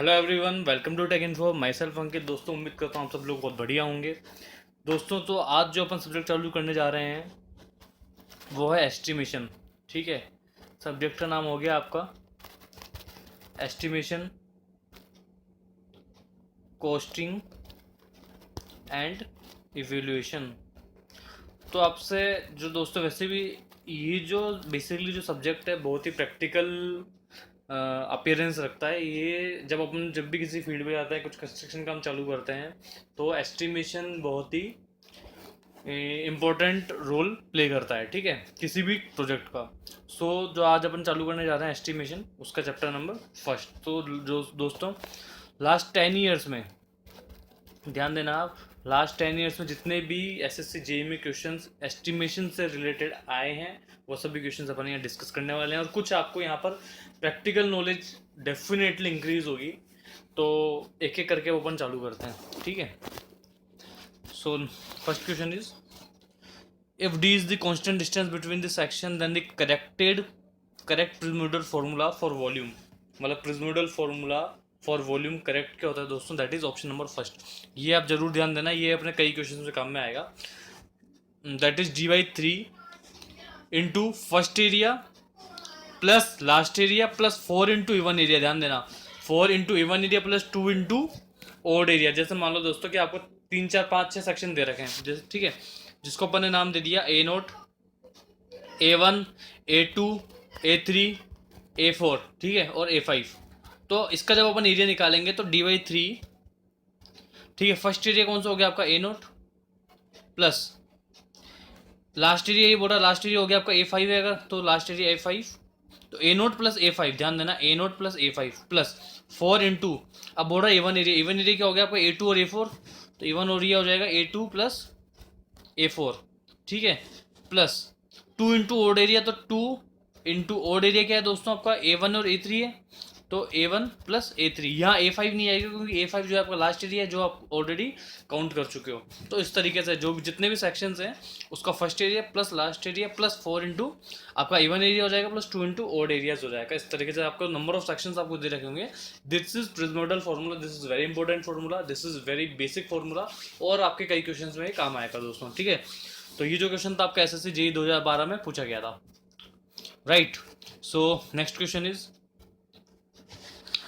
Hello everyone, welcome to Tech Info. Myself Ankit. दोस्तों, उम्मीद करता हूँ आप सब लोग बहुत बढ़िया होंगे। दोस्तों, तो आज जो अपन सब्जेक्ट चालू करने जा रहे हैं वो है एस्टिमेशन। ठीक है, सब्जेक्ट का नाम हो गया आपका एस्टिमेशन, कॉस्टिंग एंड इवेल्यूएशन। तो आपसे जो दोस्तों, वैसे भी ये जो बेसिकली जो सब्जेक्ट है बहुत ही प्रैक्टिकल अपीयरेंस रखता है। ये जब भी किसी फील्ड में जाते हैं, कुछ कंस्ट्रक्शन काम चालू करते हैं, तो एस्टिमेशन बहुत ही इम्पोर्टेंट रोल प्ले करता है। ठीक है, किसी भी प्रोजेक्ट का। जो आज अपन चालू करने जा रहे हैं एस्टिमेशन, उसका चैप्टर नंबर फर्स्ट। तो जो दोस्तों, लास्ट 10 ईयर्स में ध्यान देना आप, लास्ट 10 ईयर्स में जितने भी एसएससी जेई में क्वेश्चंस एस्टिमेशन से रिलेटेड आए हैं, वो सभी क्वेश्चंस अपन यहाँ डिस्कस करने वाले हैं। और कुछ आपको यहाँ पर प्रैक्टिकल नॉलेज डेफिनेटली इंक्रीज होगी। तो एक एक करके वो अपन चालू करते हैं। ठीक है, so first question is, if d is the constant distance between the section, then the correct Prismodel formula for volume, मतलब Prismodel formula for volume correct क्या होता है दोस्तों, that is option number first. ये आप जरूर ध्यान देना, ये अपने कई क्वेश्चन में काम में आएगा। That is d/3 into first area plus last area plus 4 into even area. ध्यान देना, 4 into even area plus 2 into odd area. जैसे मान लो दोस्तों कि आपको 3 4 5 6 सेक्शन दे रखे हैं, जैसे ठीक है, जिसको अपन ने नाम दे दिया A0, A1, A2, A3, A4, ठीक है, और A5। तो इसका जब अपन एरिया निकालेंगे तो d/3, ठीक है, फर्स्ट एरिया कौन सा हो गया आपका A0 प्लस लास्ट एरिया, ये बोल रहा लास्ट एरिया हो गया आपका A5 है, अगर तो लास्ट एरिया A5, तो A0 प्लस A5, ध्यान देना A0 plus A5 plus 4 into, अब बोल रहा है इवन एरिया, इवन एरिया क्या हो गया आपका A2 और A4, तो इवन एरिया हो जाएगा A2 प्लस A4, ठीक है, प्लस 2 इंटू ओड एरिया, तो 2 इंटू ओड एरिया क्या है दोस्तों आपका A1 और A3 है, तो A1 प्लस A3। यहाँ A5 नहीं आएगा क्योंकि A5 जो है आपका लास्ट एरिया है, जो आप ऑलरेडी काउंट कर चुके हो। तो इस तरीके से जो जितने भी सेक्शंस हैं उसका first area plus last area plus 4 into आपका इवन एरिया हो जाएगा प्लस 2 इंटू ओड एरियाज हो जाएगा। इस तरीके से आपको नंबर ऑफ सेक्शंस आपको दे रखे होंगे। This is prismoidal formula, this is very important formula, this is very basic formula, और आपके कई क्वेश्चन में काम आएगा दोस्तों। ठीक है, तो ये जो क्वेश्चन था आपका एसएससी जेईई 2012 में पूछा गया था, right. So next question is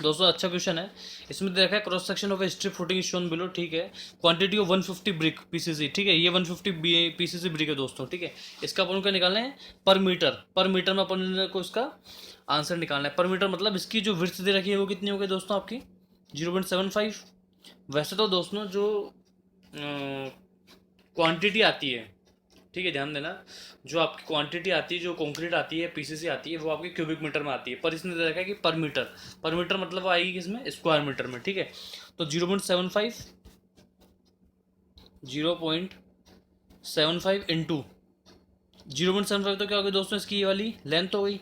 दोस्तों, अच्छा क्वेश्चन है। इसमें देखा है cross section of strip footing shown below, ठीक है, क्वांटिटी ऑफ 150 ब्रिक पीसीसी, ठीक है, ये 150 पीसीसी ब्रिक है दोस्तों। ठीक है, इसका अपन को निकालना है पर मीटर में अपन को इसका आंसर निकालना है। पर मीटर मतलब इसकी जो विड्थ दे रखी है वो कितनी हो गई दोस्तों आपकी 0.75। वैसे तो दोस्तों जो क्वांटिटी आती है, ठीक है, ध्यान देना, जो आपकी क्वांटिटी आती है, जो कंक्रीट आती है, पीसीसी आती है, वो आपके क्यूबिक मीटर में आती है, पर इसने दे रखा है कि पर मीटर मतलब आएगी किसमें, स्क्वायर मीटर में। ठीक है, तो 0.75 इंटू 0.75, तो क्या हो गई दोस्तों इसकी ये वाली लेंथ हो गई।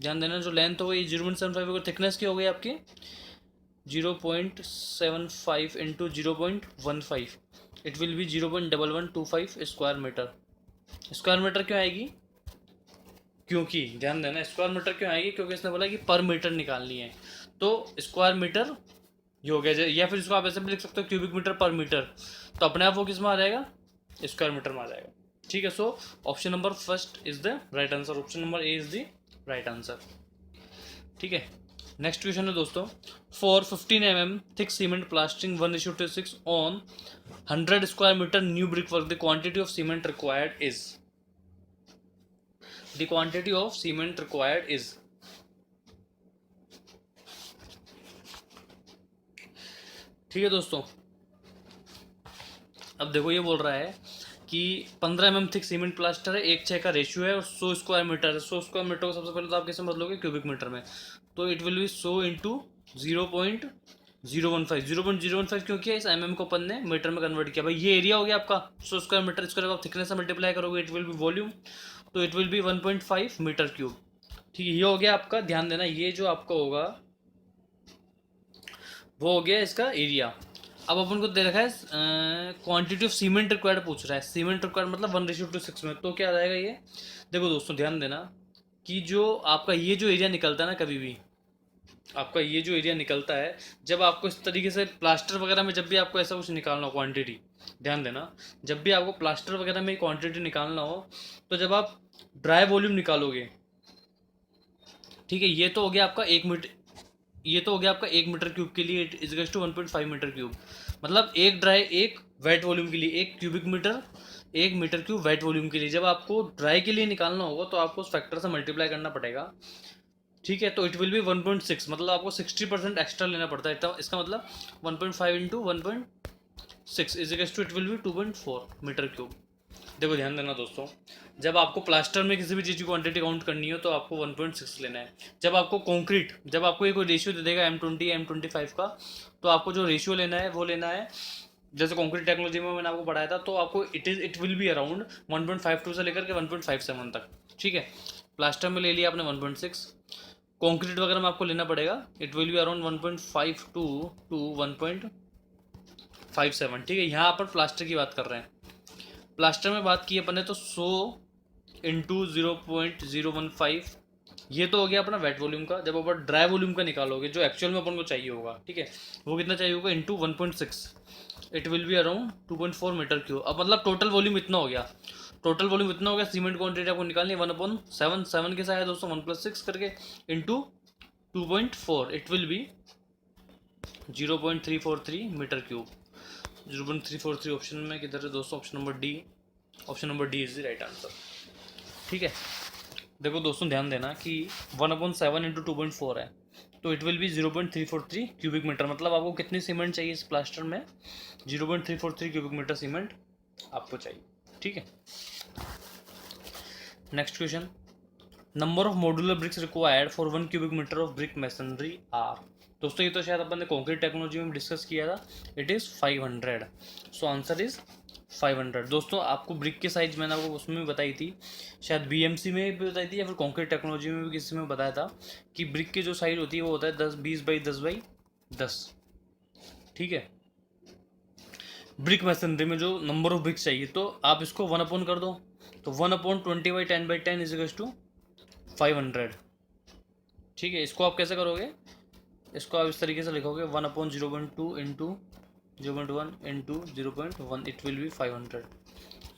ध्यान देना, जो लेंथ हो गई 0.75, थिकनेस की हो गई आपकी 0.75 into 0.15, it will be 0.1125 square metre. Square metre क्यों आएगी, क्योंकि ध्यान देना स्क्वायर मीटर क्यों आएगी, क्योंकि इसने बोला कि पर मीटर निकालनी है, तो स्क्वायर मीटर ये हो गया। या फिर इसको आप ऐसे भी लिख सकते हो क्यूबिक मीटर पर मीटर, तो अपने आप वो किस में आ जाएगा, स्क्वायर मीटर में आ जाएगा। ठीक है, so option number first is the right answer, option number A is the right answer. ठीक है, नेक्स्ट क्वेश्चन है दोस्तों, for 15 mm thick cement plastering 1:6 on 100 square metre new brick work, the quantity of cement required is, the quantity of cement required is. ठीक है दोस्तों, अब देखो ये बोल रहा है कि 15 mm थिक सीमेंट प्लास्टर है, 1:6 का रेशियो है, और 100 स्क्वायर मीटर है। 100 स्क्वायर मीटर को सबसे पहले तो आप कैसे बदलोगे क्यूबिक मीटर में, तो इट विल बी 100 इंटू 0.015। 0.015 क्यों किया, इस mm को अपन ने मीटर में कन्वर्ट किया। भाई ये एरिया हो गया आपका 100 स्क्वायर मीटर, इसको जब आप थिकनेस से मल्टीप्लाई करोगे इट विल बी वॉल्यूम, तो it will be 1.5 metre cube. ठीक है, ये हो गया आपका, ध्यान देना, ये जो आपका होगा वो हो गया इसका एरिया। अब अपन को दे रखा है क्वांटिटी ऑफ सीमेंट रिक्वायर्ड पूछ रहा है, सीमेंट रिक्वायर्ड मतलब 1:6 में, तो क्या आ जाएगा ये, देखो दोस्तों ध्यान देना कि जो आपका ये जो एरिया निकलता है ना कभी भी, आपका ये जो एरिया निकलता है, जब आपको इस तरीके से प्लास्टर वगैरह में जब भी आपको ऐसा कुछ निकालना हो क्वांटिटी, ध्यान देना, जब भी आपको प्लास्टर वगैरह में क्वांटिटी निकालना हो, तो जब आप ड्राई वॉल्यूम निकालोगे, ठीक है, ये तो हो गया आपका 1 मीटर, ये तो हो गया आपका 1 मीटर क्यूब के लिए it is to 1.5 metre cube, मतलब एक वेट वॉल्यूम के लिए 1 cubic metre, 1 metre cube wet volume के लिए जब आपको ड्राई के लिए निकालना होगा तो आपको उस फैक्टर से मल्टीप्लाई करना पड़ेगा, ठीक है। तो इट विल बी 1.6, मतलब आपको 60% एक्स्ट्रा लेना पड़ता है, तो इसका मतलब 1.5 into 1.6 is to it will be 2.4 metre cube. देखो ध्यान देना दोस्तों, जब आपको प्लास्टर में किसी भी चीज़ की क्वांटिटी काउंट करनी हो तो आपको 1.6 लेना है। जब आपको कंक्रीट, जब आपको ये कोई रेशियो दे देगा M20 M25 का, तो आपको जो रेशियो लेना है वो लेना है, जैसे कंक्रीट टेक्नोलॉजी में मैंने आपको पढ़ाया था, तो आपको इट विल बी अराउंड 1.52 से लेकर के 1.57 तक, ठीक है। प्लास्टर में ले लिया आपने 1.6, कंक्रीट वगैरह में आपको लेना पड़ेगा, it will be around 1.52 to 1.57, ठीक है। यहाँ पर प्लास्टर की बात कर रहे हैं, प्लास्टर में बात की अपन ने तो 100 इंटू 0.015, ये तो हो गया अपना वेट वॉल्यूम का। जब अपन ड्राई वॉल्यूम का निकालोगे जो एक्चुअल में अपन को चाहिए होगा, ठीक है, वो कितना चाहिए होगा into 1.6, it will be around 2.4 metre cube. अब मतलब टोटल वॉल्यूम इतना हो गया, टोटल वॉल्यूम इतना हो गया, सीमेंट क्वांटिटी आपको निकालनी है 1/7, 7 के साथ है दोस्तों 1+6 करके into 2.4, it will be 0.343 metre cube. 0.343 option में किधर है दोस्तों, option number D, option number D is the right answer, ठीक है। देखो दोस्तों ध्यान देना कि 1/7 इंटू 2.4 है, तो it will be 0.343 cubic metre, मतलब आपको कितनी सीमेंट चाहिए इस प्लास्टर में, 0.343 क्यूबिक मीटर सीमेंट आपको चाहिए, ठीक है। Next question, number of modular bricks required for 1 cubic metre of brick masonry are. दोस्तों ये तो शायद अपन ने कॉन्क्रीट टेक्नोलॉजी में डिस्कस किया था, it is 500, so answer is 500। दोस्तों आपको ब्रिक की साइज मैंने आपको उसमें भी बताई थी, शायद BMC में भी बताई थी या फिर कॉन्क्रीट टेक्नोलॉजी में भी किसी में बताया था कि ब्रिक की जो साइज होती है वो होता है 10 20 बाई 10 ठीक है। ब्रिक मैसनरी में जो नंबर ऑफ ब्रिक्स चाहिए, तो आप इसको 1 कर दो, तो 1/20/10/10 इज टू 500, ठीक है। इसको आप कैसे करोगे, इसको आप इस तरीके से लिखोगे 1/0.2 into 0.1 into 0.1, it will B 500।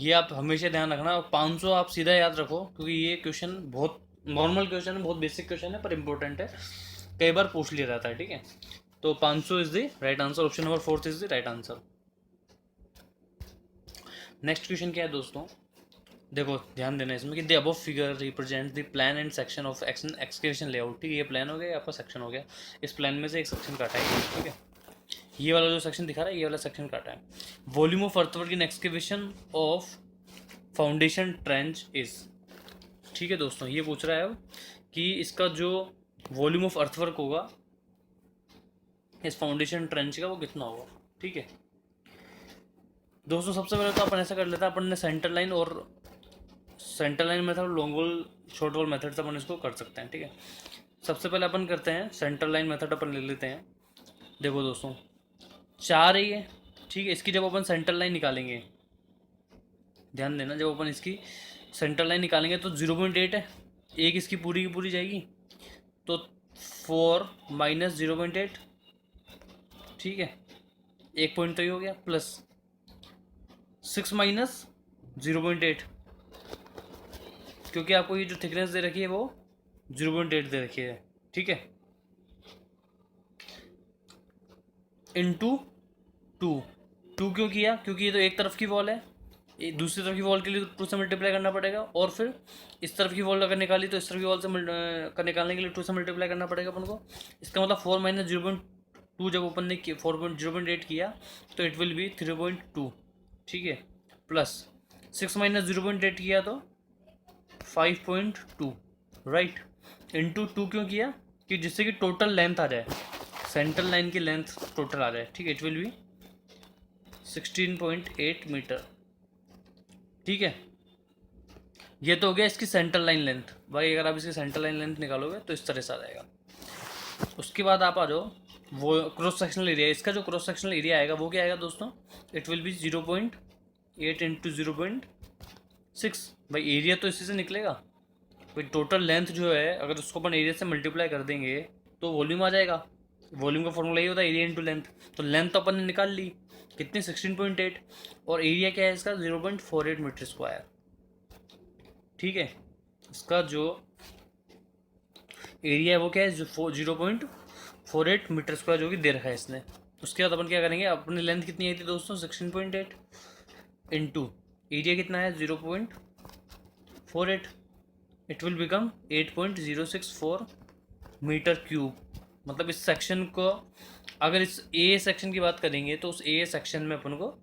ये आप हमेशा ध्यान रखना, 500 आप सीधा याद रखो, क्योंकि ये क्वेश्चन बहुत नॉर्मल क्वेश्चन है, बहुत बेसिक क्वेश्चन है पर इंपॉर्टेंट है, कई बार पूछ लिया जाता है, ठीक है। तो 500 is the right answer, option number 4 is the right answer. Next question क्या है दोस्तों, देखो ध्यान देना इसमें कि the above figure represent the plan and section of excavation layout, ठीक है। ये प्लान हो गया, आपका सेक्शन हो गया, इस प्लान में से एक सेक्शन काटा है, ठीक है। ये वाला जो सेक्शन दिखा रहा है, ये वाला सेक्शन काटा है। Volume of earthwork in excavation of foundation trench is, ठीक है दोस्तों, ये पूछ रहा है अब कि इसका जो वॉल्यूम ऑफ अर्थवर्क होगा इस फाउंडेशन ट्रेंच का वो कितना होगा, ठीक है। दोस्तों सबसे पहले तो अपन ऐसा कर लेते हैं, अपन ने सेंटर लाइन और centre line method, long wall short wall method से अपन इसको कर सकते हैं, ठीक है। सबसे पहले अपन करते हैं सेंटर लाइन मेथड, अपन ले लेते हैं। देखो दोस्तों 4 है ये, ठीक है। इसकी जब अपन सेंटर लाइन निकालेंगे, ध्यान देना, जब अपन इसकी सेंटर लाइन निकालेंगे तो 0.8 है, एक इसकी पूरी की पूरी जाएगी, तो 4 माइनस 0.8, ठीक है, एक पॉइंट तो ये हो गया, प्लस 6 माइनस 0.8, क्योंकि आपको ये जो थिकनेस दे रखी है वो 0.8 दे रखी है, ठीक है, इंटू 2। क्यों किया, क्योंकि ये तो एक तरफ की वॉल है, दूसरी तरफ की वॉल के लिए 2 से मल्टीप्लाई करना पड़ेगा, और फिर इस तरफ की वॉल अगर निकाली तो इस तरफ की वॉल से निकालने के लिए 2 से मल्टीप्लाई करना पड़ेगा अपन को। इसका मतलब 4 माइनस 0.2 जब अपन ने 4.0.8 किया तो इट विल बी 3.2, ठीक है, प्लस 6 माइनस 0.8 किया तो 5.2, राइट, इंटू 2 क्यों किया कि जिससे कि टोटल लेंथ आ जाए, सेंट्रल लाइन की लेंथ टोटल आ जाए, ठीक है। इट विल बी 16.8 मीटर, ठीक है। ये तो हो गया इसकी सेंट्रल लाइन लेंथ, भाई अगर आप इसकी सेंट्रल लाइन लेंथ निकालोगे तो इस तरह से आ जाएगा। उसके बाद आप आ जाओ वो क्रॉस सेक्शनल एरिया, इसका जो क्रॉस सेक्शनल एरिया आएगा वो क्या आएगा दोस्तों, इट विल बी 0.8 इंटू 0.6, भाई एरिया तो इसी से निकलेगा, भाई टोटल लेंथ जो है अगर उसको अपन एरिया से मल्टीप्लाई कर देंगे तो वॉल्यूम आ जाएगा। वॉल्यूम का फॉर्मूला ये होता है एरिया इंटू लेंथ। तो लेंथ तो अपन ने निकाल ली कितनी 16.8, और एरिया क्या है इसका 0.48 मीटर स्क्वायर। ठीक है, इसका जो एरिया है वो क्या है 0.48 मीटर स्क्वायर जो कि दे रखा है इसने। उसके बाद अपन क्या करेंगे, अपनी लेंथ कितनी आई थी दोस्तों 16.8 इंटू एरिया कितना है 0.48, it will become 8.064 metre cube. मतलब इस सेक्शन को अगर इस ए सेक्शन की बात करेंगे तो उस ए सेक्शन में अपन को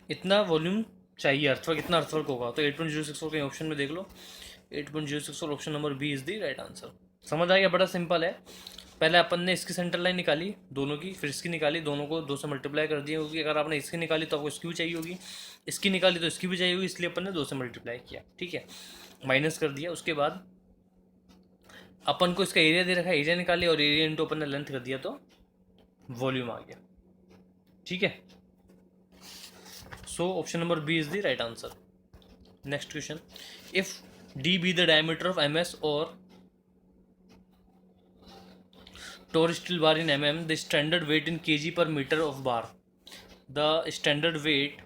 इतना वॉल्यूम चाहिए, अर्थवर्क इतना अर्थवर्क होगा। तो 8.064 के ऑप्शन में देख लो, 8.064 option number B is the right answer. समझ आ गया, बड़ा सिंपल है। पहले अपन ने इसकी सेंटर लाइन निकाली दोनों की, फिर इसकी निकाली, दोनों को 2 से मल्टीप्लाई कर दिया, क्योंकि अगर आपने इसकी निकाली तो आपको इसकी भी चाहिए होगी, इसकी निकाली तो इसकी भी चाहिए होगी, इसलिए अपन ने 2 से मल्टीप्लाई किया। ठीक है, माइनस कर दिया। उसके बाद अपन को इसका एरिया दे रखा है, एरिया निकाली और एरिया इंटू अपन ने लेंथ कर दिया तो वॉल्यूम आ गया। ठीक है, so option number B is the right answer. Next question, if D be the diameter of M S और torr steel bar in mm, the standard weight in kg per meter of bar, the standard weight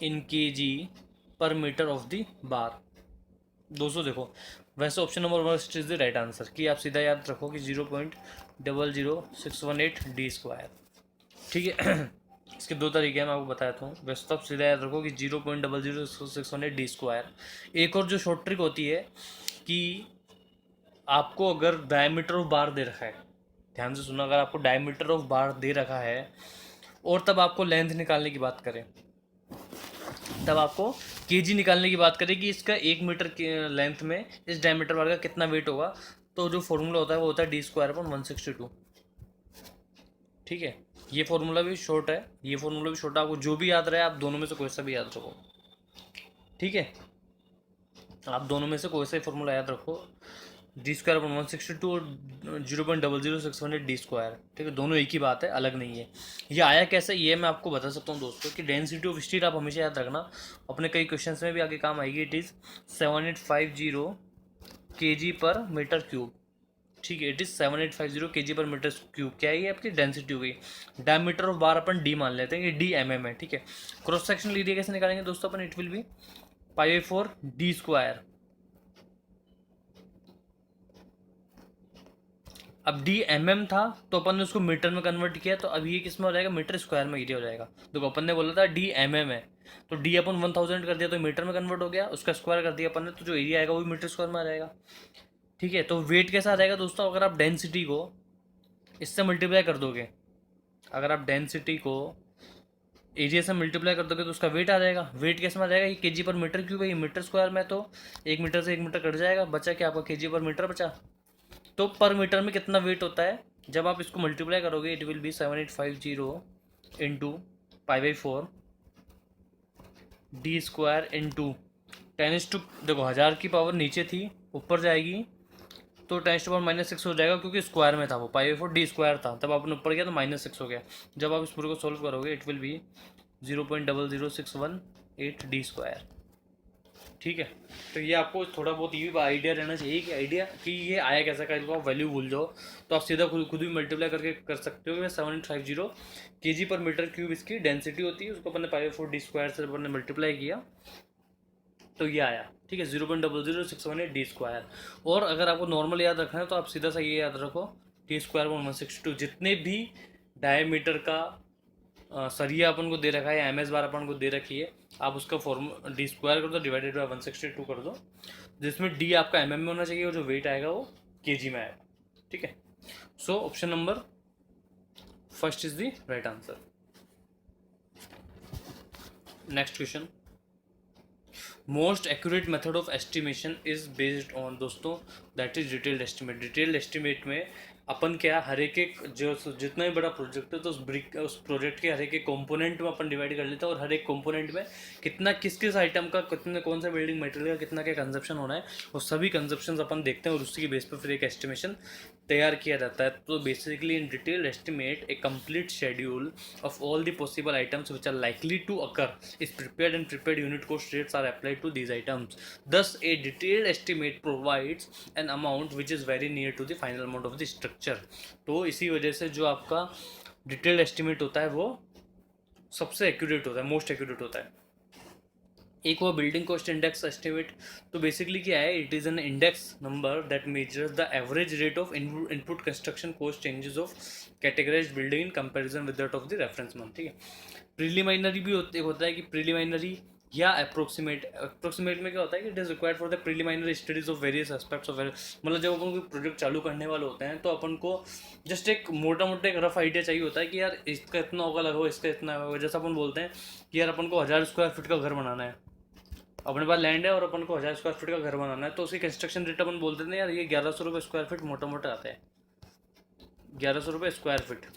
in kg per meter of the bar। दोस्तों देखो, वैसे option number 1 is the right answer कि आप सीधा याद रखो कि 0.00618 डी स्क्वायर। ठीक है, इसके 2 तरीके हैं, मैं आपको बताता हूँ। वैसे तो आप सीधा याद रखो कि 0.00618 डी स्क्वायर। एक और जो शॉर्ट ट्रिक होती है कि आपको अगर डायमीटर ऑफ बार दे रखा है, ध्यान से सुनो, अगर आपको डायमीटर ऑफ बार दे रखा है और तब आपको लेंथ निकालने की बात करें, तब आपको केजी निकालने की बात करें कि इसका 1 मीटर के लेंथ में इस डायमीटर बार का कितना वेट होगा, तो जो फॉर्मूला होता है वो होता है डी स्क्वायर अपॉन 162। ठीक है, ये फॉर्मूला भी शॉर्ट है, ये फॉर्मूला भी शॉर्ट है, आपको जो भी याद रहे आप दोनों में से कोई सा भी याद रखो। ठीक है, आप दोनों में से कोई सा फॉर्मूला याद रखो, डी स्क्वायर अपन 162 और 0.00618 डी स्क्वायर। ठीक है, दोनों एक ही बात है, अलग नहीं है। ये आया कैसे ये मैं आपको बता सकता हूँ दोस्तों कि डेंसिटी ऑफ स्टील आप हमेशा याद रखना, अपने कई क्वेश्चन में भी आगे काम आएगी। इट इज़ 7850 kg पर मीटर क्यूब। ठीक है, इट इज़ 7850 kg पर मीटर क्यूब। क्या है ये आपकी डेंसिटी हो गई। Diameter of bar upon D मान लेते हैं, ये डी एम एम है। ठीक है, क्रॉस सेक्शनल एरिया कैसे निकालेंगे दोस्तों अपन, it will be π/4 D square. अब डी एम एम था तो अपन ने उसको मीटर में कन्वर्ट किया, तो अब ये किस में हो जाएगा, मीटर स्क्वायर में एरिया हो जाएगा। देखो अपन ने बोला था डी एम एम है, तो डी अपन 1000 कर दिया तो मीटर में कन्वर्ट हो गया, उसका स्क्वायर कर दिया अपन ने, तो जो एरिया आएगा वो भी मीटर स्क्वायर में आ जाएगा। ठीक है, तो वेट कैसा आ जाएगा दोस्तों, अगर आप डेंसिटी को इससे मल्टीप्लाई कर दोगे, अगर आप डेंसिटी को एरिया से मल्टीप्लाई कर दोगे तो उसका वेट आ जाएगा। वेट कैसे में आ जाएगा, ये केजी पर मीटर क्यूब है, ये मीटर स्क्वायर में, तो 1 मीटर से 1 मीटर कट जाएगा, बचा क्या आपका केजी पर मीटर बचा। तो पर मीटर में कितना वेट होता है, जब आप इसको मल्टीप्लाई करोगे it will be 7850 into π/4 D square into 10⁻, देखो 1000 की पावर नीचे थी ऊपर जाएगी तो 10⁻⁻6 हो जाएगा, क्योंकि स्क्वायर में था वो, π/4 डी स्क्वायर था, तब आपने ऊपर गया तो -6 हो गया। जब आप इस पूरे को सॉल्व करोगे it will B 0.00618 D square. ठीक है, तो ये आपको थोड़ा बहुत ये भी आइडिया रहना चाहिए कि आइडिया कि ये आया कैसा का, इसको आप वैल्यू भूल जाओ तो आप सीधा खुद भी मल्टीप्लाई करके कर सकते हो। 750 kg पर मीटर क्यूब इसकी डेंसिटी होती है, उसको अपन ने π/4 डी स्क्वायर से अपन ने मल्टीप्लाई किया तो ये आया। ठीक है, 0.00618 डी स्क्वायर। और अगर आपको नॉर्मल याद रखना है तो आप सीधा सा ये याद रखो, डी स्क्वायर 162। जितने भी डायमीटर का सरिया अपन को दे रखा है, एम एस बार अपन को दे रखी है, आप उसका फॉर्म डी स्क्वायर कर दो डिवाइडेड बाय 162 कर दो, जिसमें डी आपका एम एम में होना चाहिए और जो वेट आएगा वो केजी में आएगा। ठीक है, so option number 1 is the right answer. Next question, most accurate method of estimation is based on, दोस्तों that is detailed estimate. Detailed estimate में अपन क्या हर एक जो जितना भी बड़ा प्रोजेक्ट है तो उस प्रोजेक्ट के हर एक कंपोनेंट में अपन डिवाइड कर लेते हैं, और हर एक कंपोनेंट में कितना किस किस आइटम का कितने कौन सा बिल्डिंग मटेरियल का कितना क्या कंजप्शन होना है, वो सभी कंजप्शन अपन देखते हैं और उसी के बेस पर फिर एक एस्टिमेशन तैयार किया जाता है। तो basically in detailed estimate a complete schedule of all the possible items which are likely to occur is prepared and prepared unit cost rates are applied to these items. Thus a detailed estimate provides an amount which is very near to the final amount of the structure। Structure. तो इसी वजह से जो आपका detailed estimate होता है वो सबसे एक्यूरेट होता है, मोस्ट एक्यूरेट होता है। एक हुआ बिल्डिंग कॉस्ट इंडेक्स एस्टिमेट। तो बेसिकली क्या है, it is an index number that measures the average rate of input construction cost changes of categorised building in comparison with that of the reference month. ठीक है, preliminary भी होता है कि preliminary या अप्रोक्सीमेट में क्या होता है कि it is required for the preliminary studies of various aspects of, मतलब जब अपन कोई प्रोजेक्ट चालू करने वाले होते हैं तो अपन को जस्ट एक मोटा मोटा एक रफ आइडिया चाहिए होता है कि यार इसका इतना होगा लगभग, इसका इतना होगा। जैसे अपन बोलते हैं कि यार अपन को 1000 स्क्वायर फीट का घर बनाना है, अपने पास लैंड है और अपन को 1000 स्क्वायर फीट का घर बनाना है, तो उसकी कंस्ट्रक्शन रेट अपन बोलते हैं यार ये 1100 रुपये स्क्वायर फीट मोटा मोटा आता है, 1100 रुपये स्क्वायर फीट।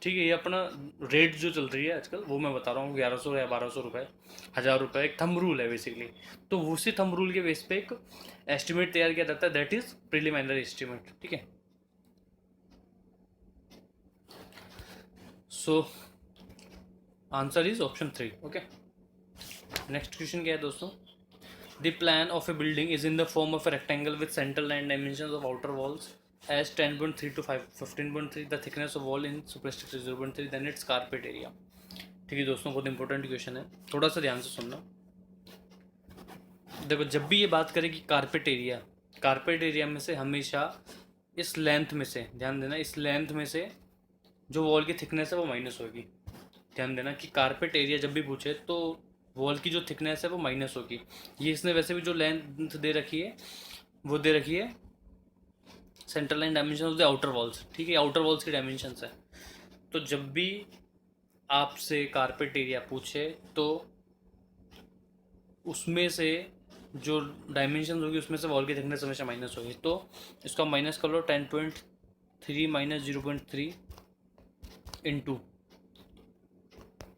ठीक है, ये अपना रेट जो चल रही है आजकल वो मैं बता रहा हूँ, 1100 या 1200 रुपये, 1000 रुपये, एक थंब रूल है बेसिकली। तो उसी थंब रूल के बेस पे एक एस्टिमेट तैयार किया जाता है, दैट इज प्रीलिमिनरी एस्टिमेट। ठीक है, सो answer is option 3। Okay, next question क्या है दोस्तों, the plan of A building is in the form of a rectangle with central and dimensions of outer walls as 10.3 to 15.3, the thickness of wall in superstructure 0.3, then its carpet area। ठीक है दोस्तों, बहुत important question है, थोड़ा सा ध्यान से सुनना। देखो, जब भी ये बात करें कि कारपेट एरिया में से हमेशा इस लेंथ में से, ध्यान देना, इस लेंथ में से जो वॉल की थिकनेस है वो माइनस होगी। ध्यान देना कि कारपेट एरिया जब भी पूछे तो वॉल की जो थिकनेस है वो माइनस होगी। ये इसने वैसे भी जो लेंथ दे रखी है वो दे रखी है central line dimension of the outer walls. ठीक है, आउटर वॉल्स की डायमेंशंस है। तो जब भी आपसे कारपेट एरिया पूछे तो उसमें से जो डायमेंशन होगी उसमें से वॉल की थिकनेस हमेशा माइनस होगी। तो इसका माइनस कर लो, 10.3 माइनस 0.3 इंटू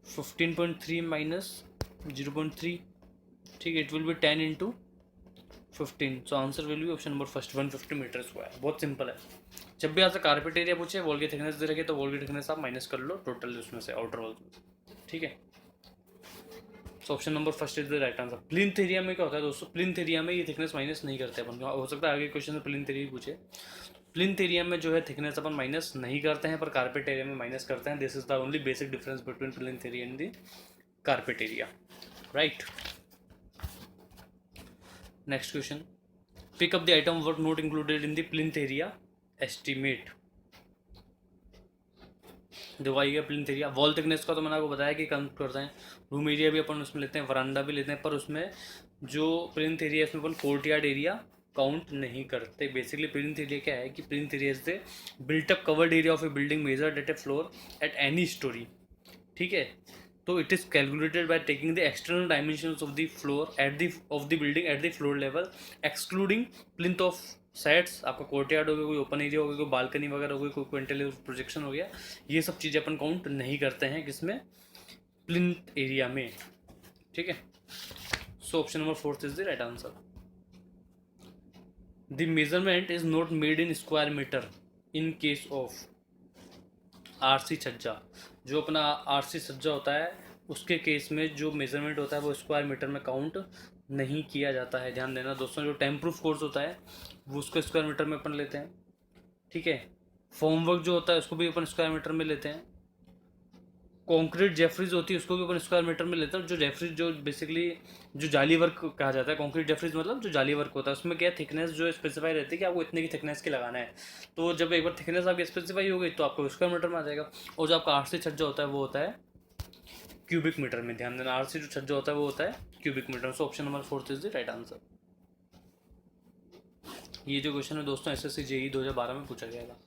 15.3 माइनस 0.3। ठीक है, it will be 10 into 15। So answer will be option number first, 150 metre square. बहुत सिंपल है, जब भी आपसे कारपेट एरिया पूछे, वॉल की थिकनेस दे रखी तो वॉल की थिकनेस आप माइनस कर लो टोटल उसमें से, आउटर वॉल में। ठीक है, so option number first is the right answer. Plinth area में क्या होता है दोस्तों, प्लिंथ एरिया में ये थिकनेस माइनस नहीं करते अपन, हो सकता है आगे क्वेश्चन में प्लिंथ एरिया पूछे। प्लिंथ एरिया में जो है थिकनेस अपन माइनस नहीं करते हैं, पर कारपेट एरिया में माइनस करते हैं। This is the only basic difference between plinth area and the carpet area, right. Next question, pick up the item work not included in the plinth area estimate। देखो आई गया plinth area. Wall thickness का तो मैंने आपको बताया कि कम करते हैं, रूम एरिया भी अपन उसमें लेते हैं, वरांडा भी लेते हैं, पर उसमें जो प्लिंथ एरिया है उसमें अपन कोर्टयार्ड एरिया काउंट नहीं करते। बेसिकली प्लिंथ एरिया क्या है कि plinth area is the built up covered area of A building measured eight A floor at any story. ठीक है, तो it is calculated by taking the external dimensions of the floor of the building at the floor level, excluding plinth of sides. आपका courtyard हो गया, कोई open area हो गया, कोई बालकनी वगैरह हो गई, कोई क्विंटल प्रोजेक्शन हो गया, ये सब चीज़ें अपन काउंट नहीं करते हैं किसमें, प्लिंथ एरिया में। ठीक है, so option number fourth is the right answer. The measurement is not made in square metre in case of RC छज्जा। जो अपना आरसी छज्जा होता है उसके केस में जो मेजरमेंट होता है वो स्क्वायर मीटर में काउंट नहीं किया जाता है। ध्यान देना दोस्तों, जो टेम्प प्रूफ कोर्स होता है वो उसको स्क्वायर मीटर में अपन लेते हैं। ठीक है, फॉर्म वर्क जो होता है उसको भी अपन स्क्वायर मीटर में लेते हैं। कॉन्क्रीट जेफरीज होती है उसको भी अपन स्क्वायर मीटर में लेते हैं। जो जेफरीज जो बेसिकली जो जाली वर्क कहा जाता है, कॉन्क्रीट जेफरीज मतलब जो जाली वर्क होता है, उसमें क्या थिकनेस जो स्पेसिफाई रहती है कि आपको इतने की थिकनेस की लगाना है। तो जब एक बार थिकनेस आपकी स्पेसिफाई हो गई तो आपको स्क्वायर मीटर में आ जाएगा। और जो आपका आरसी छज्जा होता है वो होता है क्यूबिक मीटर में। ध्यान देना, आरसी जो छज्जा होता है वो होता है cubic metre. So option number fourth is the right answer. ये जो क्वेश्चन है दोस्तों एसएससी जेई 2012 में पूछा गया था।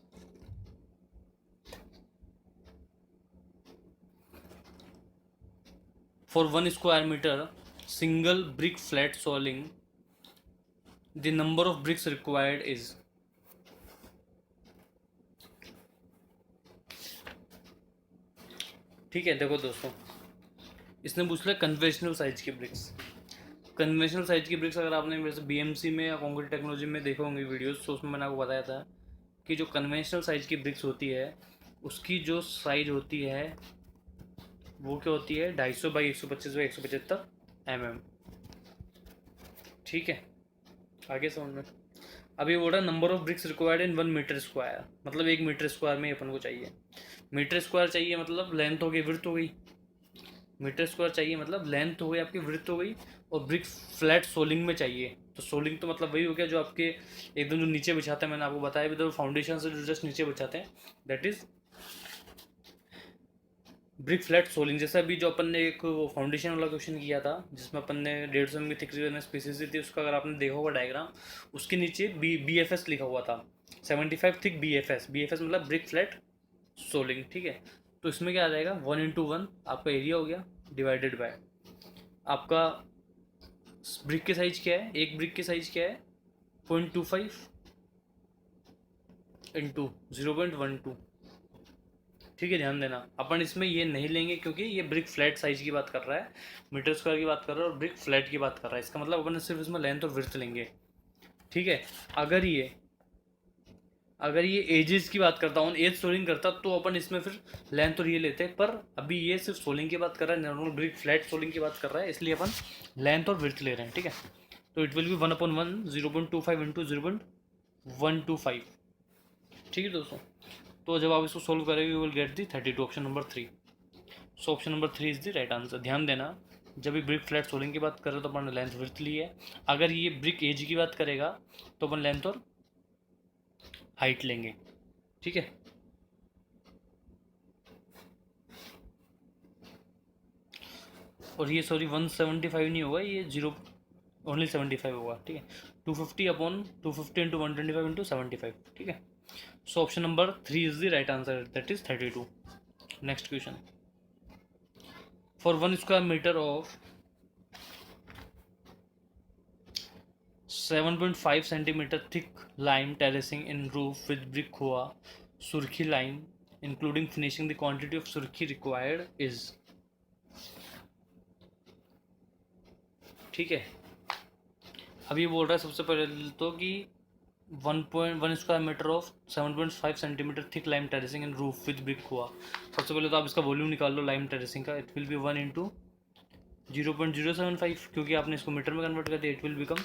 For 1 square meter single brick flat soiling, the number of bricks required is। ठीक है, देखो दोस्तों, इसने पूछ लिया कन्वेंशनल साइज की ब्रिक्स। कन्वेंशनल साइज की ब्रिक्स अगर आपने वैसे बीएमसी में या कॉन्क्रीट टेक्नोलॉजी में देखे होंगे वीडियोस, तो उसमें मैंने आपको बताया था कि जो कन्वेंशनल साइज की ब्रिक्स होती है उसकी जो साइज होती है वो क्या होती है, 250 बाई 125 बाई 175 mm। ठीक है, आगे समझ में। अभी बोल रहा है number of bricks required in 1 metre square, मतलब 1 मीटर स्क्वायर में अपन को चाहिए। मीटर स्क्वायर चाहिए मतलब लेंथ हो गई, विड्थ हो गई। मीटर स्क्वायर चाहिए मतलब लेंथ हो गई आपकी, विड्थ हो गई, और ब्रिक फ्लैट सोलिंग में चाहिए। तो सोलिंग तो मतलब वही हो गया जो आपके एकदम जो नीचे बिछाते हैं, मैंने आपको बताया भी, तो फाउंडेशन से जो जस्ट नीचे बिछाते हैं, that is brick flat soling. जैसा अभी जो अपन ने एक फाउंडेशन वाला क्वेश्चन किया था जिसमें अपन ने 150 mm की थिकनेस स्पीसीज दी थी, उसका अगर आपने देखा होगा डायग्राम, उसके नीचे BFS लिखा हुआ था, 75 थिक BFS मतलब ब्रिक फ्लैट सोलिंग, ठीक है। तो इसमें क्या आ जाएगा, 1:1 आपका एरिया हो गया, डिवाइडेड बाय आपका ब्रिक के साइज क्या है, एक ब्रिक के साइज क्या है 0.25 इंटू 0.12, ठीक है। ध्यान देना अपन इसमें ये नहीं लेंगे क्योंकि ये ब्रिक फ्लैट साइज की बात कर रहा है, मीटर स्क्वायर की बात कर रहा है और ब्रिक फ्लैट की बात कर रहा है। इसका मतलब अपन सिर्फ इसमें लेंथ और विड्थ लेंगे, ठीक है। अगर ये एजेस की बात करता हूँ, एज सोलिंग करता तो अपन इसमें फिर लेंथ और ये लेते, पर अभी ये सिर्फ सोलिंग की बात कर रहा है, नॉर्मल ब्रिक फ्लैट सोलिंग की बात कर रहा है, इसलिए अपन लेंथ और विड्थ ले रहे हैं, ठीक है। तो इट विल बी 1/1 0.25 इंटू 0.125, ठीक है दोस्तों। तो जब आप इसको सोल्व करेंगे you will get the 32, option number 3। So option number 3 is the right answer. ध्यान देना, जब भी ब्रिक फ्लैट सोलिंग की बात कर रहे हो तो अपन लेंथ विड्थ ली है, अगर ये ब्रिक एज की बात करेगा तो अपन लेंथ और हाइट लेंगे, ठीक है। और ये सॉरी 175 नहीं होगा, ये ओनली 75 होगा, ठीक है। 250 इंटू 125 इंटू 75, ठीक है। So option number 3 is the right answer, that is 32। Next question, for 1 square metre of 7.5 centimeter thick lime terracing in roof with brick हुआ सुर्खी lime including finishing the quantity of सुर्खी required is, ठीक है। अब ये बोल रहा है सबसे पहले तो कि 1 square metre of 7.5 centimetre thick lime terracing in roof with brick हुआ। सबसे पहले तो आप इसका वॉल्यूम निकाल लो लाइम टेरेसिंग का, इट विल बी 1 इंटू 0.075, क्योंकि आपने इसको मीटर में कन्वर्ट कर दिया, it will become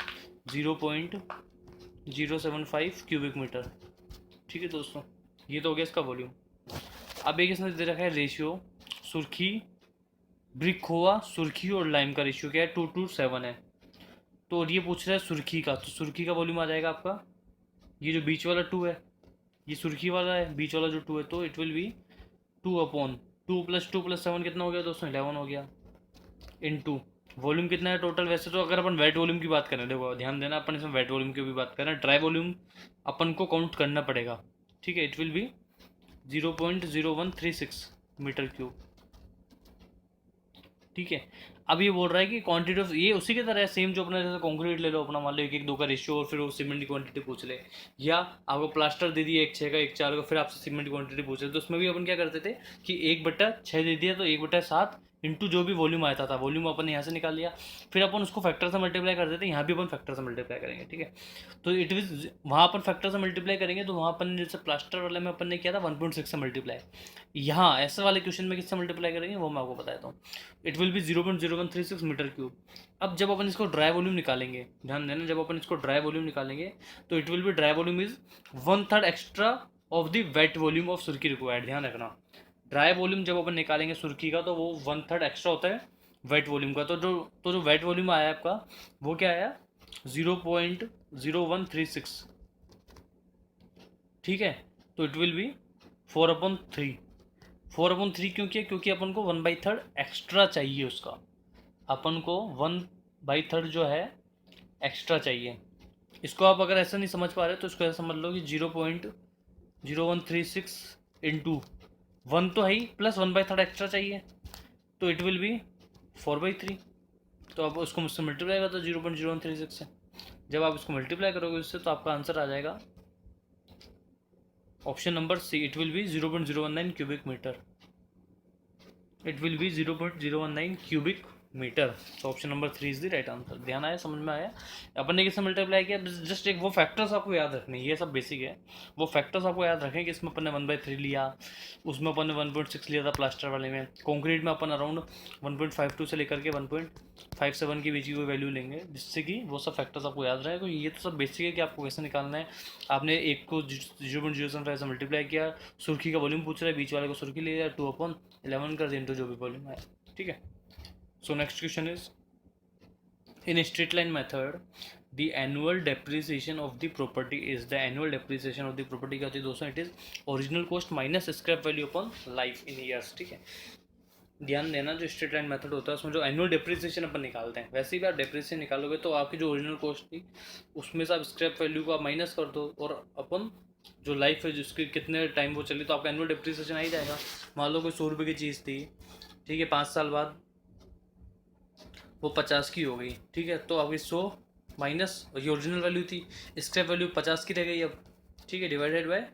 0.075 cubic metre, ठीक है दोस्तों। ये तो हो गया इसका वॉल्यूम। अब एक इसने दे रखा है रेशियो, सुर्खी ब्रिक हुआ सुर्खी और लाइम का रेशियो क्या है 2:7 है। तो और ये पूछ रहा है सुर्खी का, तो सुर्खी का वॉल्यूम आ जाएगा आपका, ये जो बीच वाला 2 है, ये सुर्खी वाला है, बीच वाला जो 2 है, तो इट विल बी 2/2 + 2 + 7 कितना हो गया दोस्तों, 11 हो गया, इनटू वॉल्यूम कितना है टोटल। वैसे तो अगर अपन वेट वॉल्यूम की बात करें, देखो ध्यान देना, अपन इसमें वेट वॉल्यूम की भी बात करें, ड्राई वॉल्यूम अपन को काउंट करना पड़ेगा, ठीक है। It will be 0.0136 metre cube, ठीक है। अब ये बोल रहा है कि क्वांटिटी ऑफ, ये उसी की तरह है सेम जो अपना, जैसे कंक्रीट ले लो अपना, मान लो 1:2 का रेशियो और फिर वो सीमेंट की क्वांटिटी पूछ ले, या आपको प्लास्टर दे दिया 1/6 का 1/4 का, फिर आपसे सीमेंट की क्वांटिटी पूछ ले, तो उसमें भी अपन क्या करते थे कि 1/6 दे दिया तो 1/7 इंटू जो भी वॉल्यूम आता था, वॉल्यूम अपन यहाँ से निकाल लिया, फिर अपन उसको फैक्टर से मल्टीप्लाई कर देते हैं, यहाँ भी अपन फैक्टर से मल्टीप्लाई करेंगे, ठीक है। तो इट मीन वहाँ अपन फैक्टर से मल्टीप्लाई करेंगे, तो वहाँ अपन जैसे प्लास्टर वाले में अपन ने किया था 1.6 से मल्टीप्लाई, यहाँ ऐसे वाले क्वेश्चन में किससे मल्टीप्लाई करेंगे वो मैं आपको बताता हूँ। It will be 0.0136 metre cube. अब जब अपन इसको ड्राई वॉल्यूम निकालेंगे, ध्यान देना, जब अपन इसको ड्राई वॉल्यूम निकालेंगे तो it will be dry volume is 1/3 extra of the wet volume of सुर्खी रिक्वायर्ड। ध्यान रखना, ड्राई वॉल्यूम जब अपन निकालेंगे सुर्खी का तो वो 1/3 एक्स्ट्रा होता है वेट वॉल्यूम का। तो जो वेट वॉल्यूम आया आपका वो क्या आया 0.0136, ठीक है। तो इट विल बी 4/3। 4/3 क्यों किया, क्योंकि अपन को 1/3 एक्स्ट्रा चाहिए उसका, अपन को 1/3 जो है एक्स्ट्रा चाहिए। इसको आप अगर ऐसा नहीं समझ पा रहे तो इसको ऐसा समझ लो कि 0.0136 इंटू 1 तो है ही, प्लस 1/3 एक्स्ट्रा चाहिए, तो इट विल बी 4/3। तो आप उसको मुझसे मल्टीप्लाई कर दो 0.0136 से, जब आप इसको मल्टीप्लाई करोगे उससे तो आपका आंसर आ जाएगा option number C, it will be 0.019 cubic metre. It will be 0.019 cubic metre. तो option number 3 is the right answer. ध्यान आया, समझ में आया? अपन ने किससे मल्टीप्लाई किया? जस्ट एक वो फैक्टर्स आपको याद रखने, ये सब बेसिक है। वो फैक्टर्स आपको याद रखें कि इसमें अपन ने 1/3 लिया, उसमें अपन ने 1.6 लिया था प्लास्टर वाले में, कंक्रीट में अपन अराउंड 1.52 से लेकर के 1.57 के बीच की कोई वैल्यू लेंगे, जिससे कि वो सब फैक्टर्स आपको याद रहे। तो ये तो सब बेसिक है कि आपको कैसे निकालना है। आपने एक को 0.075 से मल्टीप्लाई किया, सुर्खी का वॉल्यूम पूछ रहा है, बीच वाले को सुर्खी ले लिया, 2/11 कर दिया इंटू जो भी वॉल्यूम आया, ठीक है। So next question is, in a straight line method, the annual depreciation of the property is, the annual depreciation of the property क्या होती है दोस्तों? It is original cost minus scrap value upon life in years, ठीक है। ध्यान देना, जो straight line method होता है उसमें जो एनुअल डेप्रिसिएशन अपन निकालते हैं, वैसे ही भी आप डेप्रिसिएशन निकालोगे तो आपकी जो ओरिजिनल कॉस्ट थी उसमें से आप स्क्रैप वैल्यू को आप माइनस कर दो, और अपन जो लाइफ है जिसकी कितने टाइम वो चली, तो आपका एनुअल डेप्रिसिएशन आ ही जाएगा। मान लो कोई 100 रुपये की चीज़ थी, ठीक है, 5 साल बाद वो 50 की हो गई, ठीक है, तो आपकी 100 माइनस ये ओरिजिनल वैल्यू थी, स्क्रैप वैल्यू 50 की रह गई अब, ठीक है, डिवाइडेड बाय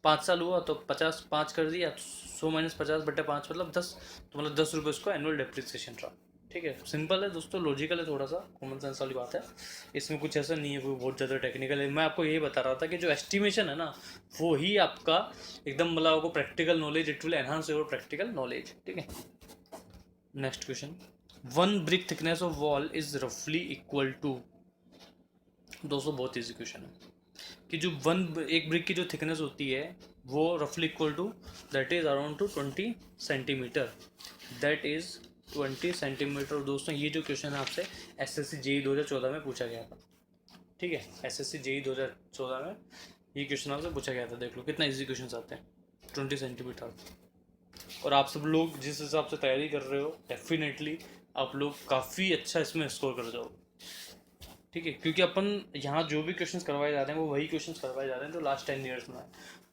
5 साल हुआ तो 50 5 कर दिया, 100 माइनस 50/5 मतलब 10, तो मतलब 10 रुपये उसको एनुअल डेप्रिसिएशन रहा, ठीक है। सिंपल है दोस्तों, लॉजिकल है, थोड़ा सा कॉमन सेंस वाली बात है, इसमें कुछ ऐसा नहीं है कोई बहुत ज़्यादा टेक्निकल है। मैं आपको यही बता रहा था कि जो एस्टिमेशन है ना, वो ही आपका एकदम मतलब आपको practical knowledge, it will enhance your practical knowledge, ठीक है। Next question, 1 brick thickness of wall is roughly equal to, दोस्तों बहुत ईजी क्वेश्चन है कि जो एक ब्रिक की जो थिकनेस होती है वो रफली equal to, that is around to 20 centimetre, that is 20 centimetre. दोस्तों ये जो क्वेश्चन है आपसे एसएससी जेईई 2014 में पूछा गया था, ठीक है, एसएससी जेईई 2014 में ये क्वेश्चन आपसे पूछा गया था। देख लो कितना इजी क्वेश्चन आते हैं, 20 सेंटीमीटर। और आप सब लोग जिस हिसाब से तैयारी कर रहे हो, डेफिनेटली आप लोग काफ़ी अच्छा इसमें स्कोर कर जाओगे, ठीक है, क्योंकि अपन यहाँ जो भी क्वेश्चंस करवाए जा रहे हैं वो वही क्वेश्चंस करवाए जा रहे हैं जो लास्ट 10 ईयर्स में है।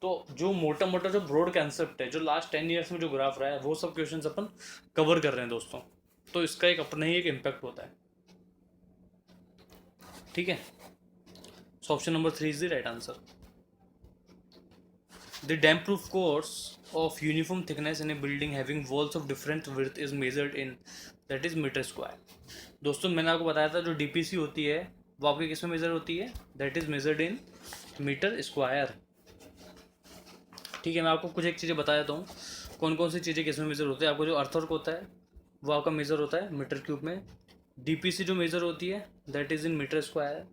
तो जो मोटा मोटा जो ब्रॉड कंसेप्ट है, जो लास्ट 10 ईयर्स में जो ग्राफ रहा है, वो सब क्वेश्चंस अपन कवर कर रहे हैं दोस्तों। तो इसका एक अपना ही एक इम्पैक्ट होता है, ठीक है। So option number 3 is the right answer. The damp proof course of uniform thickness in a building having walls of different width is measured in, that is metre square. दोस्तों मैंने आपको बताया था जो डीपीसी होती है वो आपकी किस में मेजर होती है, that is measured in metre square, ठीक है। मैं आपको कुछ एक चीज़ें बता देता हूँ कौन कौन सी चीज़ें किस में मेजर होती है। आपको जो अर्थवर्क होता है वो आपका मेजर होता है मीटर क्यूब में, डीपीसी जो मेजर होती है that is in metre square,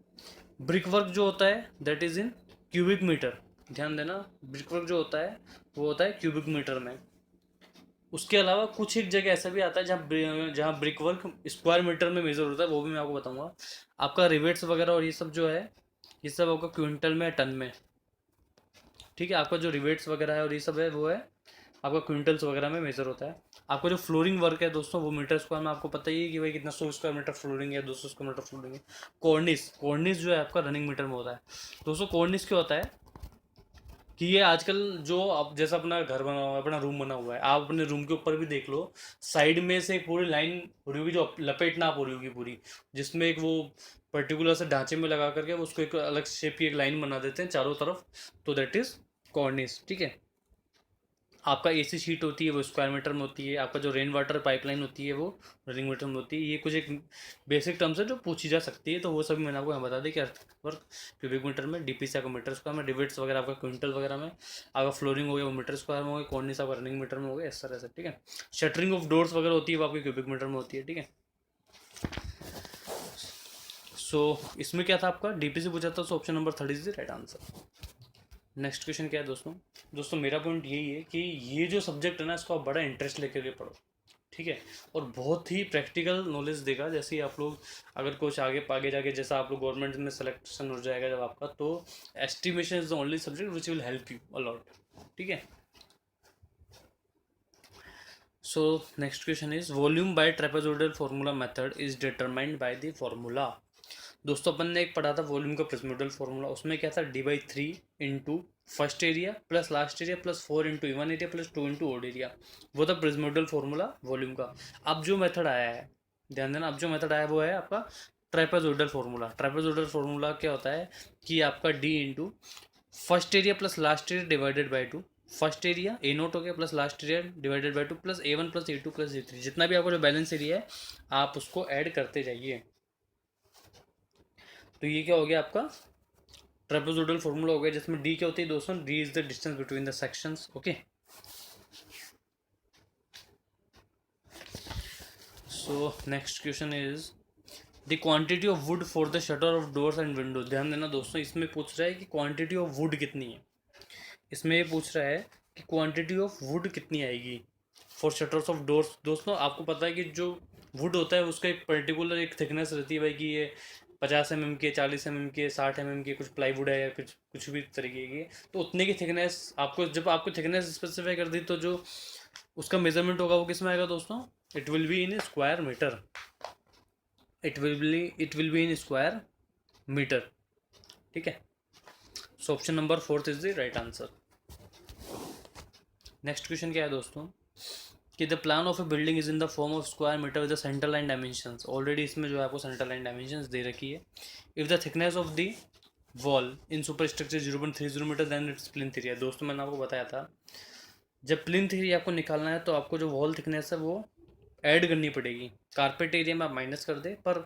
brick work जो होता है that is in cubic metre. ध्यान देना, ब्रिक वर्क जो होता है वो होता है क्यूबिक मीटर में। उसके अलावा कुछ एक जगह ऐसा भी आता है जहाँ ब्रिक वर्क स्क्वायर मीटर में मेजर होता है, वो भी मैं आपको बताऊंगा। आपका रिवेट्स वगैरह और ये सब जो है ये सब आपका क्विंटल में, टन में, ठीक है। आपका जो रिवेट्स वगैरह है और ये सब है वो है आपका क्विंटल्स वगैरह में मेजर होता है। आपका जो फ्लोरिंग वर्क है दोस्तों वो मीटर स्क्वायर में आपको पता ही है कि भाई कितना 100 स्क्वायर मीटर फ्लोरिंग है, 200 स्क्वायर मीटर फ्लोरिंग है। कॉर्निस जो है आपका रनिंग मीटर में होता है। दोस्तों कॉर्निस क्या होता है कि ये आजकल जो आप जैसा अपना घर बना हुआ है, अपना रूम बना हुआ है, आप अपने रूम के ऊपर भी देख लो, साइड में से एक पूरी लाइन हो रही होगी जो लपेट ना हो रही होगी पूरी, जिसमें एक वो पर्टिकुलर से ढांचे में लगा करके उसको एक अलग शेप की एक लाइन बना देते हैं चारों तरफ, तो दैट इज कॉर्निस, ठीक है। आपका एसी शीट होती है वो स्क्वायर मीटर में होती है। आपका जो रेन वाटर पाइपलाइन होती है वो रनिंग मीटर में होती है। ये कुछ एक बेसिक टर्म्स है जो पूछी जा सकती है, तो वो सभी मैंने आपको यहाँ बता दी कि अर्थवर्क क्यूबिक मीटर में, डीपीसी आपका मीटर स्क्वायर में, डिविट्स वगैरह आपका क्विंटल वगैरह में, आपका फ्लोरिंग हो गया वो मीटर स्क्वायर में हो गया, कॉर्निस आपका रनिंग मीटर में हो गया, इस तरह से, ठीक है। शटरिंग ऑफ डोर्स वगैरह होती है वो आपकी क्यूबिक मीटर में होती है, ठीक है। सो इसमें क्या था आपका डीपीसी पूछा था, सो option number 3 is the right answer. Next question क्या है दोस्तों मेरा पॉइंट यही है कि ये जो सब्जेक्ट है ना इसको आप बड़ा इंटरेस्ट लेकर के पढ़ो, ठीक है, और बहुत ही प्रैक्टिकल नॉलेज देगा। जैसे ही आप लोग अगर कुछ आगे जाके जैसा आप लोग गवर्नमेंट में सिलेक्शन हो जाएगा जब आपका, तो estimation is the only subject which will help you a lot, ठीक है। So next question is, volume by trapezoidal formula method is determined by the formula. दोस्तों अपन ने एक पढ़ा था वॉल्यूम का प्रिज्मोइडल फार्मूला, उसमें क्या था d/3 into first area plus last area plus 4 into even area plus 2 into odd area, वो था प्रिज्मोइडल फार्मूला वॉल्यूम का। अब जो मेथड आया है, ध्यान देना, अब जो मेथड आया है वो है आपका ट्राइपेजोइडल फार्मूला। ट्राइपेजोइडल फार्मूला क्या होता है कि आपका d into first area plus last area divided by 2, first area A note हो गया plus last area divided by 2 plus A1 plus A2 plus A3, जितना भी आपका जो बैलेंस एरिया है आप उसको ऐड करते जाइए। तो ये क्या हो गया आपका ट्रेपेजोइडल फॉर्मूला हो गया, जिसमें डी क्या होती है दोस्तों, D is the distance between the sections. Okay, so next question is the quantity of would for the shutter of doors and window. ध्यान देना दोस्तों, इसमें पूछ रहा है कि क्वांटिटी ऑफ वुड कितनी है। इसमें ये पूछ रहा है कि क्वांटिटी ऑफ वुड कितनी आएगी फॉर शटर्स ऑफ डोर्स। दोस्तों आपको पता है कि जो वुड होता है उसका एक पर्टिकुलर एक थिकनेस रहती है भाई, कि ये 50 mm की, 40 mm की, 60 mm की, कुछ प्लाईवुड है या कुछ भी तरीके की, तो उतने की थिकनेस आपको, जब आपको थिकनेस स्पेसिफाई कर दी तो जो उसका मेजरमेंट होगा वो किस में आएगा दोस्तों, it will be in square metre. It will be in square metre. ठीक है, so option number 4 is the right answer. Next question क्या है दोस्तों कि the plan of a building is in the form of square metre with the centre line dimensions. Already इसमें जो है आपको सेंटर लाइन डायमेंशंस दे रखी है। If the thickness of the wall in super structure 0.30 metre then its plinth area. दोस्तों मैंने आपको बताया था जब प्लिंथ एरिया आपको निकालना है तो आपको जो वॉल थिकनेस है वो ऐड करनी पड़ेगी। कारपेट एरिया में आप माइनस कर दे, पर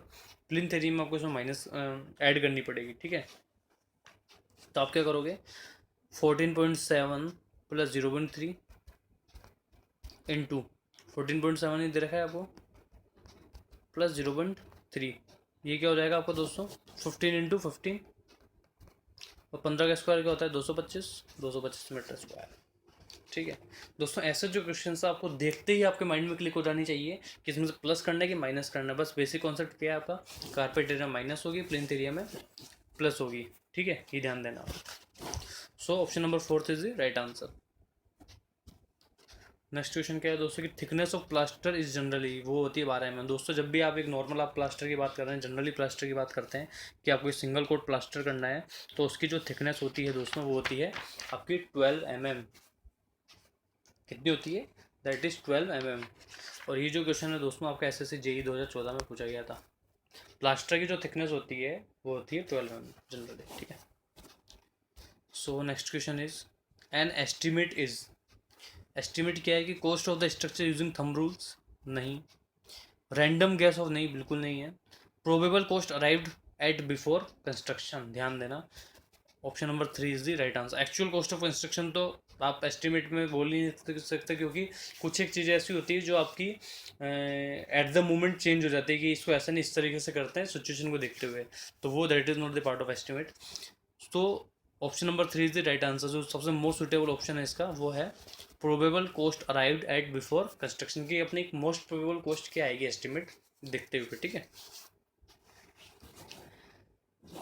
प्लिंथ एरिया में आपको इसमें माइनस ऐड करनी पड़ेगी। ठीक है, तो आप क्या करोगे, 14.7 प्लस 0.3 इंटू 14.7 ही दे रखा है आपको प्लस 0.3, ये क्या हो जाएगा आपको दोस्तों 15 इंटू 15, और 15 का स्क्वायर क्या होता है 225 मीटर स्क्वायर। ठीक है दोस्तों, ऐसे जो क्वेश्चन है आपको देखते ही आपके माइंड में क्लिक हो जानी चाहिए कि इसमें से प्लस करना है कि माइनस करना है। बस बेसिक कॉन्सेप्ट क्या है आपका, कारपेट एरिया माइनस होगी, प्लिंथ एरिया में प्लस होगी। ठीक है, ये ध्यान देना। सो option number 4 is the right answer. Next question क्या है दोस्तों कि thickness of plaster is generally, वो होती है 12 mm। दोस्तों जब भी आप एक नॉर्मल आप प्लास्टर की बात कर रहे हैं, जनरली प्लास्टर की बात करते हैं कि आपको एक सिंगल कोट प्लास्टर करना है, तो उसकी जो थिकनेस होती है दोस्तों वो होती है आपकी 12 mm। कितनी होती है, दैट इज 12 mm। और ये जो क्वेश्चन है दोस्तों आपका SSC JEE 2014 में पूछा गया था। प्लास्टर की जो थिकनेस होती है वो होती है 12 mm जनरली। ठीक है, so next question is an estimate is. Estimate क्या है कि cost of the structure using thumb rules, नहीं। रैंडम गैस ऑफ, नहीं, बिल्कुल नहीं है। Probable cost arrived at before construction, ध्यान देना। Option number 3 is the right answer. Actual cost of construction तो आप एस्टिमेट में बोल नहीं सकते, क्योंकि कुछ एक चीज़ें ऐसी होती है जो आपकी एट द मोमेंट चेंज हो जाती है कि इसको ऐसा नहीं इस तरीके से करते हैं सिचुएशन को देखते हुए, तो वो that is not the part of estimate. तो option number 3 is the right answer. जो सबसे मोस्ट सुटेबल ऑप्शन है इसका वो है probable cost arrived at before construction की। अपनी एक मोस्ट प्रोबेबल कॉस्ट क्या आएगी एस्टिमेट देखते हुए। ठीक है,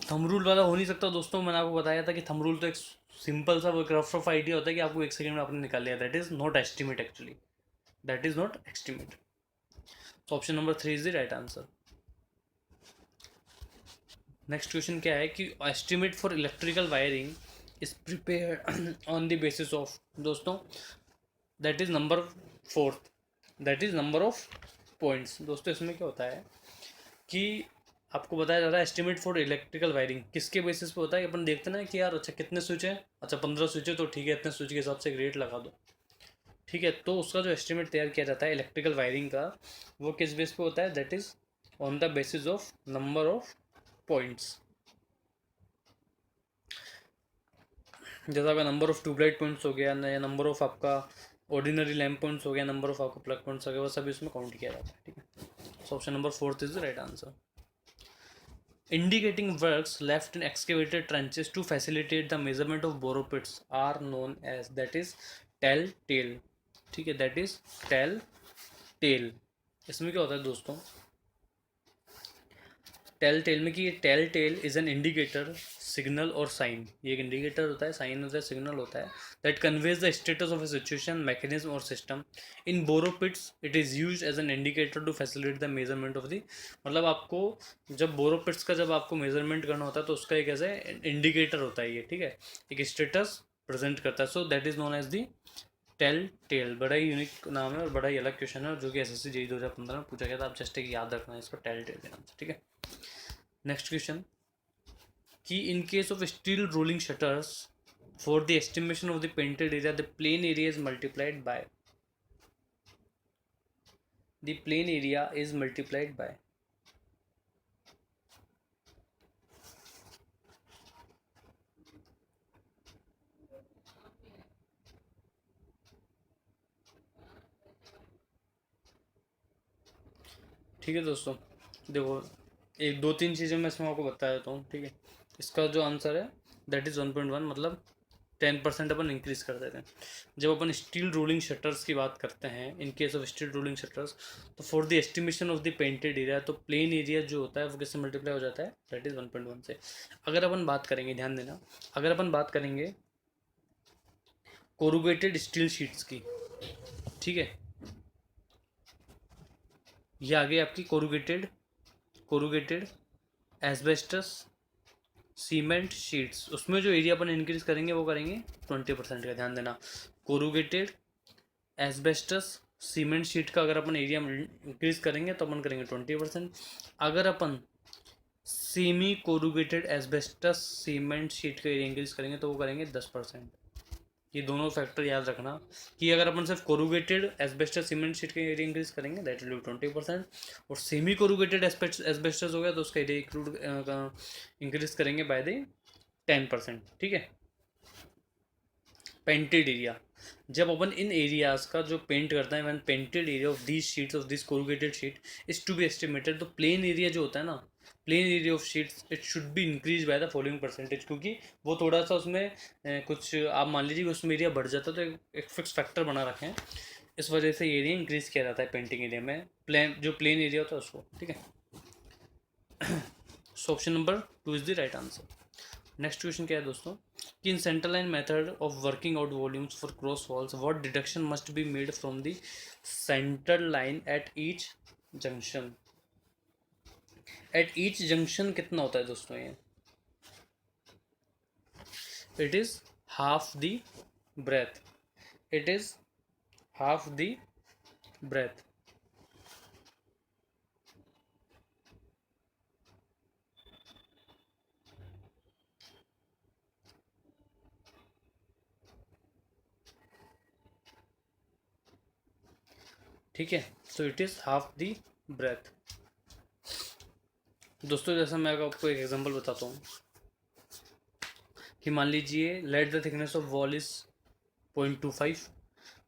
थंब रूल वाला हो नहीं सकता दोस्तों। मैंने आपको बताया था कि थंब रूल तो एक सिंपल सा वो रफ आइडिया होता है कि आपको 1 सेकंड में आपने निकाल लिया। That is not estimate actually, that is not estimate. तो option number 3 is the right answer. Next question क्या है कि estimate for electrical wiring is prepared on the basis of. दोस्तों that is number 4, that is number of points. दोस्तों इसमें क्या होता है कि आपको बताया जा रहा है एस्टिमेट फॉर इलेक्ट्रिकल वायरिंग किसके बेसिस पे होता है। अपन देखते ना कि यार अच्छा कितने स्विच है, अच्छा 15 स्विच है, तो ठीक है इतने स्विच के हिसाब से एक रेट लगा दो। ठीक है, तो उसका जो एस्टिमेट तैयार किया जाता है इलेक्ट्रिकल वायरिंग का, वो किस बेस पे होता है, that is on the basis of number of points. जैसा आपका नंबर ऑफ ट्यूबलाइट पॉइंट्स हो गया या नंबर ऑफ आपका ऑर्डिनरी लैम्प पॉइंट्स हो गया, नंबर ऑफ आपका प्लग पॉइंट्स हो गया, वो सभी उसमें काउंट किया जाता है। ठीक है, so option number 4 is the right answer. Indicating works left in excavated trenches to facilitate the measurement of borrow pits are known as, that is telltale। ठीक है, that is telltale। इसमें क्या होता है दोस्तों, टेल में कि ये tail is an indicator, signal और साइन। ये एक इंडिकेटर होता है, साइन होता है, सिग्नल होता है, that conveys the status of a situation, mechanism और system. In borrow pits it is use as an indicator to facilitate the measurement of the, मतलब आपको जब बोरोपिट्स का जब आपको मेजरमेंट करना होता है तो उसका एक ऐसे इंडिकेटर होता है ये। ठीक है, एक स्टेटस प्रेजेंट करता है। So that is known as the tail. बड़ा ही यूनिक नाम है और बड़ा ही अलग क्वेश्चन है जो कि SSC JEE 2015 में पूछा गया था। आप जस्ट एक याद रखना है इसको, टेल आंसर। ठीक है, नेक्स्ट क्वेश्चन कि इन case of steel rolling shutters For the estimation of the painted area, the plane area is multiplied by. The plane area is multiplied by. ठीक है दोस्तों, देखो एक दो तीन चीज़ें मैं इसमें आपको बता देता हूँ, ठीक है। इसका जो आंसर है दैट इज़ 1.1, मतलब 10% अपन इंक्रीज कर देते हैं। जब अपन स्टील रोलिंग शटर्स की बात करते हैं, in case of steel rolling shutters, तो for the estimation of the painted area, तो प्लेन एरिया जो होता है वो किससे मल्टीप्लाई हो जाता है, दैट इज़ 1.1 से। अगर अपन बात करेंगे, ध्यान देना, अगर अपन बात करेंगे कोरुगेटेड स्टील शीट्स की, ठीक है, ये आ गई आपकी कोरुगेटेड एस्बेस्टस सीमेंट शीट्स, उसमें जो एरिया अपन इंक्रीज करेंगे वो करेंगे 20% का। ध्यान देना, कोरुगेटेड एस्बेस्टस सीमेंट शीट का अगर अपन एरिया इंक्रीज करेंगे तो अपन करेंगे 20%। अगर अपन semi corrugated asbestos cement sheet का एरिया इंक्रीज करेंगे तो वो करेंगे 10%। ये दोनों फैक्टर याद रखना कि अगर अपन सिर्फ कोरुगेटेड एस्बेस्टस सीमेंट शीट का एरिया इंक्रीज करेंगे दैट विल बी 20%, और सेमी कोरुगेटेड एस्बेस्टस हो गया तो उसका एरिया इंक्रीज करेंगे बाय द 10%, ठीक है। पेंटेड एरिया, जब अपन इन एरियाज का जो पेंट करते हैं, when painted area of these sheets of this corrugated sheet is to be estimated, तो प्लेन एरिया जो होता है ना, plain area of sheets, it should be increase by the following percentage, क्योंकि वो थोड़ा सा उसमें कुछ आप मान लीजिए कि उसमें एरिया बढ़ जाता है तो एक फिक्स फैक्टर बना रखे हैं, इस वजह से एरिया इंक्रीज किया जाता है पेंटिंग एरिया में, प्लेन एरिया होता है उसको, ठीक है। So option number 2 is the right answer. Next question क्या है दोस्तों, कि in centre line method of working out volumes for cross walls what deduction must be made from the centre line at each junction. At each junction कितना होता है दोस्तों, ये it is half the breadth, it is half the breadth. ठीक है, so it is half the breadth. दोस्तों जैसा मैं आपको एक एग्जांपल बताता हूँ कि मान लीजिए let the thickness of wall is 0.25,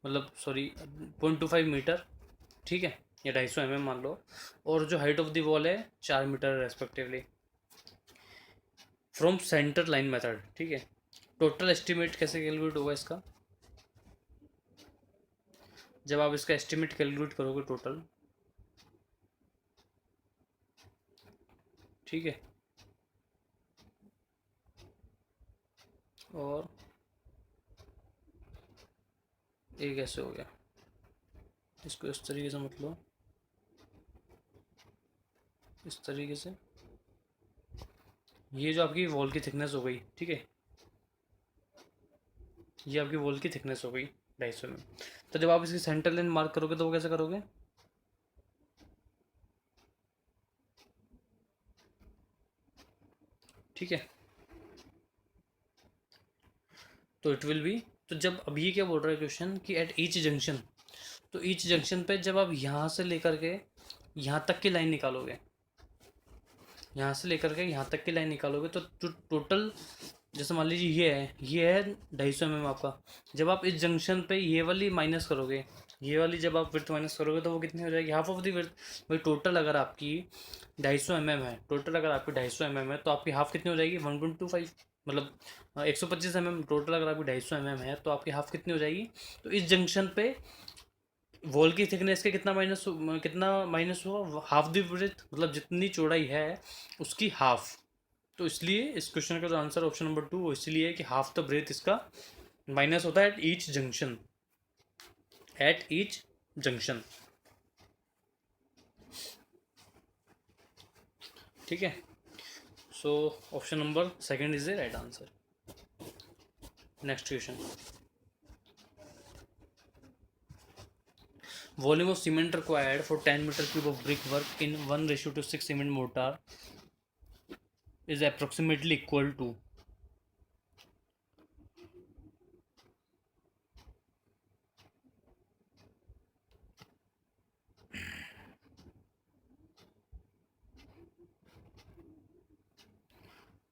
मतलब सॉरी 0.25 मीटर, ठीक है, या 250 mm मान लो, और जो हाइट ऑफ द वॉल है 4 metre respectively, from centre line method, ठीक है। टोटल एस्टिमेट कैसे कैलकुलेट होगा इसका, जब आप इसका एस्टिमेट कैलकुलेट करोगे टोटल, ठीक है, और ये कैसे हो गया, इसको इस तरीके से मत लो, इस तरीके से, ये जो आपकी वॉल की थिकनेस हो गई, ठीक है, ये आपकी वॉल की थिकनेस हो गई 250 mm। तो जब आप इसकी सेंटर लाइन मार्क करोगे तो वो कैसे करोगे, ठीक है, तो इट विल बी, तो जब अब ये क्या बोल रहा है क्वेश्चन कि एट ईच जंक्शन, तो ईच जंक्शन पे जब आप यहाँ से लेकर के यहाँ तक की लाइन निकालोगे, यहाँ से लेकर के यहाँ तक की लाइन निकालोगे, तो टोटल जैसे मान लीजिए ये है 250 mm आपका, जब आप इस जंक्शन पे ये वाली माइनस करोगे, ये वाली जब आप विर्थ माइनस करोगे तो वो कितनी हो जाएगी, हाफ ऑफ द विर्थ। भाई टोटल अगर आपकी 250 mm है, टोटल अगर आपकी 250 mm है तो आपकी हाफ कितनी हो जाएगी 1.25, मतलब 125 mm टोटल अगर आपकी 250 mm है तो आपकी हाफ कितनी हो जाएगी। तो इस जंक्शन पे वॉल की थिकनेस के कितना माइनस हुआ, हाफ द ब्रेथ, मतलब जितनी चौड़ाई है उसकी हाफ। तो इसलिए इस क्वेश्चन का जो आंसर ऑप्शन नंबर 2 इसलिए है कि हाफ द ब्रेथ इसका माइनस होता है eight each junction, at each junction, ठीक है। So option number 2 is the right answer. Next question, volume of cement required for 10 meter cube of brick work in 1:6 cement mortar is approximately equal to,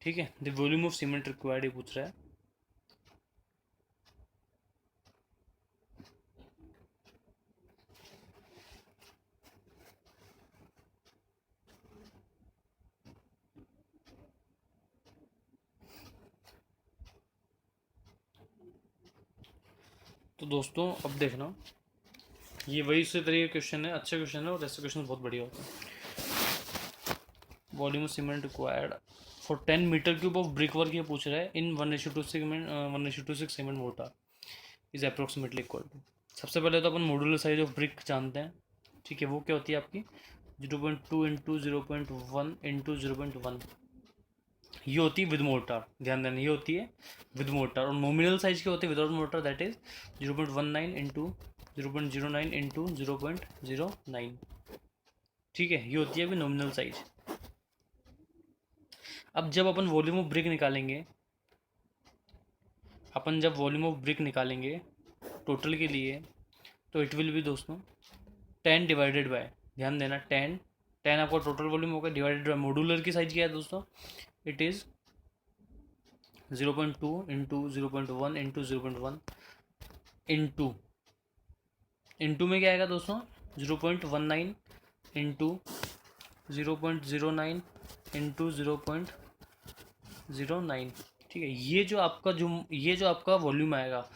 ठीक है, the volume of cement required ये पूछ रहा है। तो दोस्तों अब देखना, ये वही उसी तरीके क्वेश्चन है, अच्छे क्वेश्चन है और ऐसे क्वेश्चन बहुत बढ़िया होते हैं। Volume of cement required for 10 metre cube of brick work ये पूछ रहा है in 1:6 cement mortar is approximately equal to. सबसे पहले तो अपन मॉड्यूलर साइज ऑफ ब्रिक जानते हैं, ठीक है, वो क्या होती है आपकी 0.2 इंटू 0.1 इंटू 0.1, ये होती है विद मोर्टार, ध्यान देना ये होती है विद मोर्टार। और नॉमिनल साइज क्या होती है without mortar, that is 0.19 into 0.09 into 0.09, ठीक है, ये होती है अभी नॉमिनल साइज। अब जब अपन वॉल्यूम ऑफ ब्रिक निकालेंगे, जब वॉल्यूम ऑफ ब्रिक निकालेंगे टोटल के लिए, तो इट विल बी दोस्तों 10 डिवाइडेड बाय, ध्यान देना 10 आपका टोटल वॉल्यूम होगा डिवाइडेड बाय मॉड्यूलर की साइज क्या है दोस्तों, it is 0.2 into 0.1 into 0.1 into में क्या आएगा दोस्तों 0.19 इंटू 0.09 इंटू 0.09, ठीक है। ये जो आपका वॉल्यूम आएगा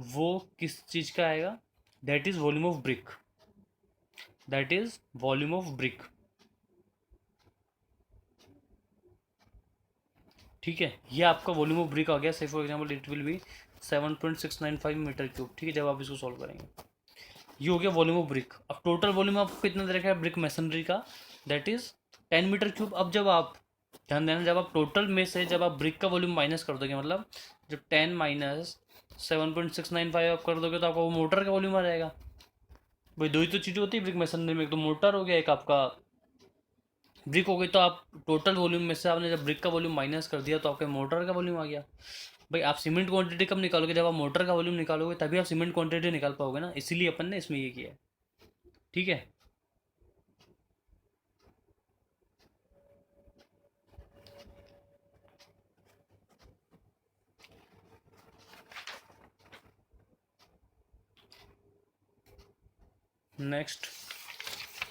वो किस चीज़ का आएगा, that is volume of brick, that is volume of brick, ठीक है। ये आपका वॉल्यूम ऑफ ब्रिक आ गया, से for example it will be 7.695 metre cube, ठीक है, जब आप इसको सॉल्व करेंगे। ये हो गया वॉल्यूम ऑफ ब्रिक। अब टोटल वॉल्यूम आपको कितना दे रखा है ब्रिक मैसनरी का, दैट इज 10 मीटर क्यूब। अब जब आप ध्यान देना, जब आप टोटल में से जब आप ब्रिक का वॉल्यूम माइनस कर दोगे, मतलब जब 10 माइनस 7.695 आप कर दोगे तो आपका वो मोटर का वॉल्यूम आ जाएगा। भाई दो ही तो चीज़ें होती है ब्रिक मैसनरी में, एक तो मोटर हो गया, एक आपका ब्रिक हो गई। तो आप टोटल वॉल्यूम में से आपने जब ब्रिक का वॉल्यूम माइनस कर दिया तो आपके मोटर का वॉल्यूम आ गया। भाई आप सीमेंट क्वांटिटी कब निकालोगे, जब आप मोटर का वॉल्यूम निकालोगे तभी आप सीमेंट क्वांटिटी निकाल पाओगे ना, इसीलिए अपन ने इसमें ये किया है, ठीक है। नेक्स्ट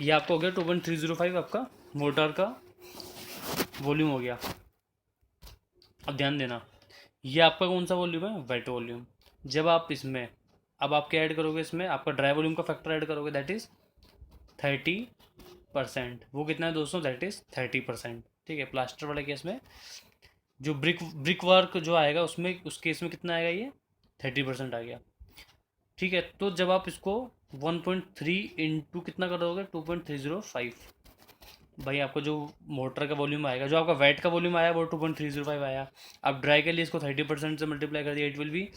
ये आपका हो गया 2.305 आपका मोटर का वॉल्यूम हो गया। अब ध्यान देना, ये आपका कौन सा वॉल्यूम है, वेट वॉल्यूम। जब आप इसमें अब आप क्या ऐड करोगे, इसमें आपका ड्राई वॉल्यूम का फैक्टर ऐड करोगे, दैट इज़ 30%। वो कितना है दोस्तों, दैट इज़ 30%, ठीक है। प्लास्टर वाले केस में जो ब्रिक वर्क जो आएगा उसमें, उस केस में कितना आएगा, ये 30% आ गया, ठीक है। तो जब आप इसको 1.3 इंटू कितना करोगे 2.305, भाई आपको जो मोटर का वॉल्यूम आएगा, जो आपका वेट का वॉल्यूम आया वो 2.305 आया। आप ड्राई के लिए इसको 30% से मल्टीप्लाई कर दिया, इट विल बी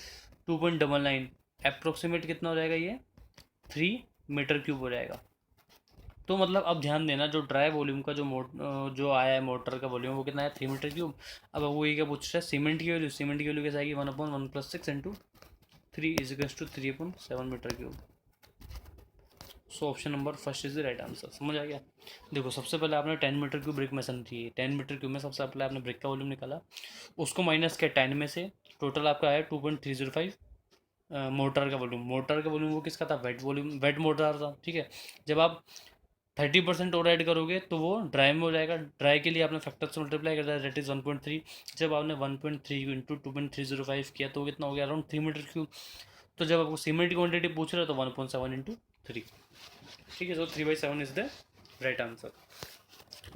2.99, अप्रोक्सीमेट कितना हो जाएगा, ये 3 मीटर क्यूब हो जाएगा। तो मतलब अब ध्यान देना, जो ड्राई वॉल्यूम का जो आया है मोटर का वॉल्यूम वो कितना है 3 मीटर क्यूब। अब वो ये क्या पूछ रहा है, सीमेंट की वैल्यू, सीमेंट की वैल्यू कैसे आएगी 1/1 + 6 into 3 = 3/7 metre cube. So option number first is the right answer. समझ आ गया। देखो सबसे पहले आपने 10 मीटर क्यूब ब्रिक मैसन थी, 10 मीटर क्यूब में सबसे पहले आपने ब्रिक का वॉल्यूम निकाला, उसको माइनस किया 10 में से, टोटल आपका आया 2.305 मोटर का वॉल्यूम। मोटर का वॉल्यूम वो किसका था, वेट वॉल्यूम, वेट मोटर था, ठीक है। जब आप 30% और ऐड करोगे तो वो ड्राई में हो जाएगा, ड्राई के लिए आपने फैक्टर से मल्टीप्लाई कर दिया, दैट इज 1.3। जब आपने 1.3 इंटू 2.305 किया तो कितना हो गया, अराउंड 3 मीटर क्यूब। तो जब आपको सीमेंट की क्वांटिटी पूछ रहे हो तो 1.7 इंटू 3, ठीक है। सो 3/7 is the right answer,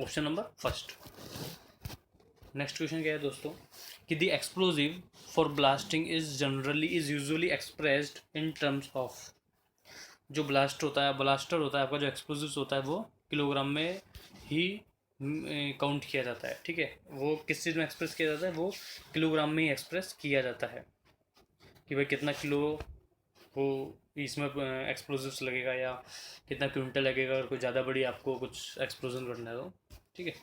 option number first. Next question क्या है दोस्तों, कि the explosive for blasting is usually expressed in terms of. जो ब्लास्टर होता है आपका, जो एक्सप्लोजिव्स होता है वो किलोग्राम में ही काउंट किया जाता है, ठीक है। वो किस चीज़ में एक्सप्रेस किया जाता है, वो किलोग्राम में ही एक्सप्रेस किया जाता है, कि भाई कितना किलो वो इसमें एक्सप्लोजिव्स लगेगा या कितना क्विंटल लगेगा, अगर कोई ज़्यादा बड़ी आपको कुछ एक्सप्लोजन करना है तो, ठीक है।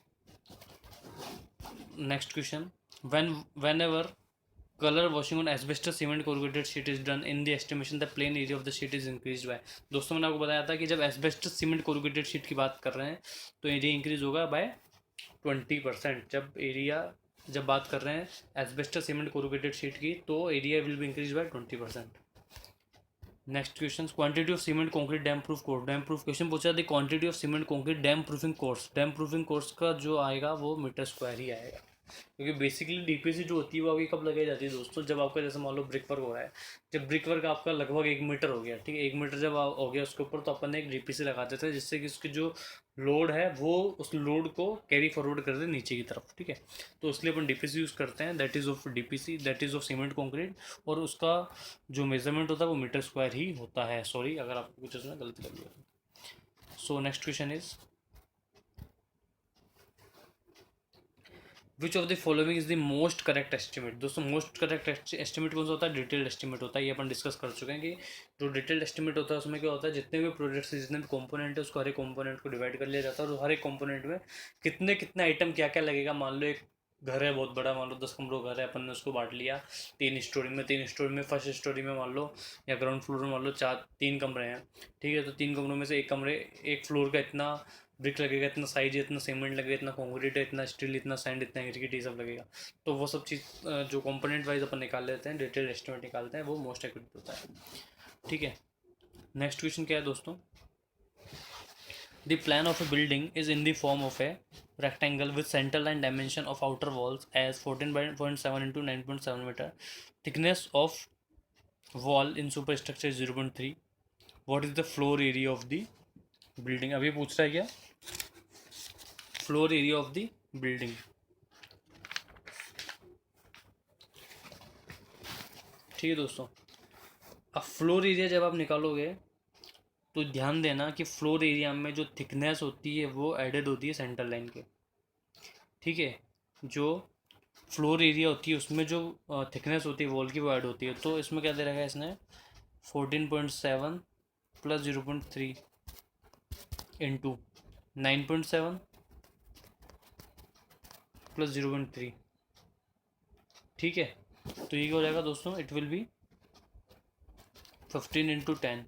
Next question, when ever color washing on asbestos cement corrugated sheet is done in the estimation the plane area of the sheet is increased by। दोस्तों मैंने आपको बताया था कि जब asbestos cement corrugated sheet की बात कर रहे हैं तो एरिया इंक्रीज होगा बाय 20%। जब एरिया जब बात कर रहे हैं एस्बेस्टस सीमेंट कोरुगेटेड शीट की, तो area will be increase by 20%। Next question, quantity of cement concrete damp proof course. Damp proof question पूछा the quantity of cement concrete damp proofing course. Damp proofing course का जो आएगा वो metre square ही आएगा, क्योंकि basically DPC जो होती है वो आपकी कब लगाई जाती है दोस्तों, जब आपका जैसे मान लो ब्रिक वर्क हो रहा है, जब ब्रिक वर्क आपका लगभग 1 मीटर हो गया, ठीक है, 1 मीटर जब हो गया उसके ऊपर, तो अपन एक डीपीसी लगा देते हैं, जिससे कि उसकी जो लोड है वो उस लोड को कैरी फॉरवर्ड कर दे नीचे की तरफ, ठीक है। तो इसलिए अपन डीपीसी यूज़ करते हैं, that is of DPC, that is of cement concrete, और उसका जो मेजरमेंट होता है वो मीटर स्क्वायर ही होता है। सॉरी अगर आपको कुछ उसमें गलती लगी हो। सो next question is, which of the following is the most correct estimate. दोस्तों मोस्ट करेक्ट एस्टिमेट कौन सा होता है, डिटेल्ड एस्टिमेट होता है, ये अपन डिस्कस कर चुके हैं कि जो डिटेल्ड एस्टिमेट होता है उसमें क्या होता है, जितने भी प्रोजेक्ट्स जितने भी कंपोनेंट है उसको हर एक कंपोनेंट को डिवाइड कर लिया जाता है, और हर एक कंपोनेंट में कितने कितने आइटम क्या क्या लगेगा। मान लो एक घर है बहुत बड़ा, मान लो 10 कमरों घर है, अपन ने उसको बांट लिया 3 स्टोरी में, 3 स्टोरी में फर्स्ट स्टोरी में मान लो या ग्राउंड फ्लोर में मान लो 3 कमरे हैं, ठीक है, तो 3 कमरों में से एक फ्लोर का इतना ब्रिक लगेगा, इतना साइज है, इतना सीमेंट लगेगा, इतना कंक्रीट है, इतना स्टील, इतना सैंड, इतना एग्रीगेट, ये सब लगेगा। तो वो सब चीज़ जो कंपोनेंट वाइज अपन निकाल लेते हैं, डिटेल एस्टिमेट निकालते हैं, वो मोस्ट एक्यूरेट होता है, ठीक है। नेक्स्ट क्वेश्चन क्या है दोस्तों, the plan of a building is in the form of A rectangle with center line dimension of outer walls as 14.7 into 9.7 meter, thickness of wall in superstructure 0.3, what is the floor area of the building। अभी पूछ रहा है क्या, floor area of the building, ठीक है दोस्तों। अब floor area जब आप निकालोगे तो ध्यान देना कि फ्लोर एरिया में जो थिकनेस होती है वो एडेड होती है सेंटर लाइन के, ठीक है। जो फ्लोर एरिया होती है उसमें जो थिकनेस होती है वॉल की वो ऐड होती है। तो इसमें क्या दे रखा है इसने, 14.7 प्लस 0.3 इंटू 9.7 प्लस 0.3, ठीक है। तो ये क्या हो जाएगा दोस्तों, it will be 15 into 10,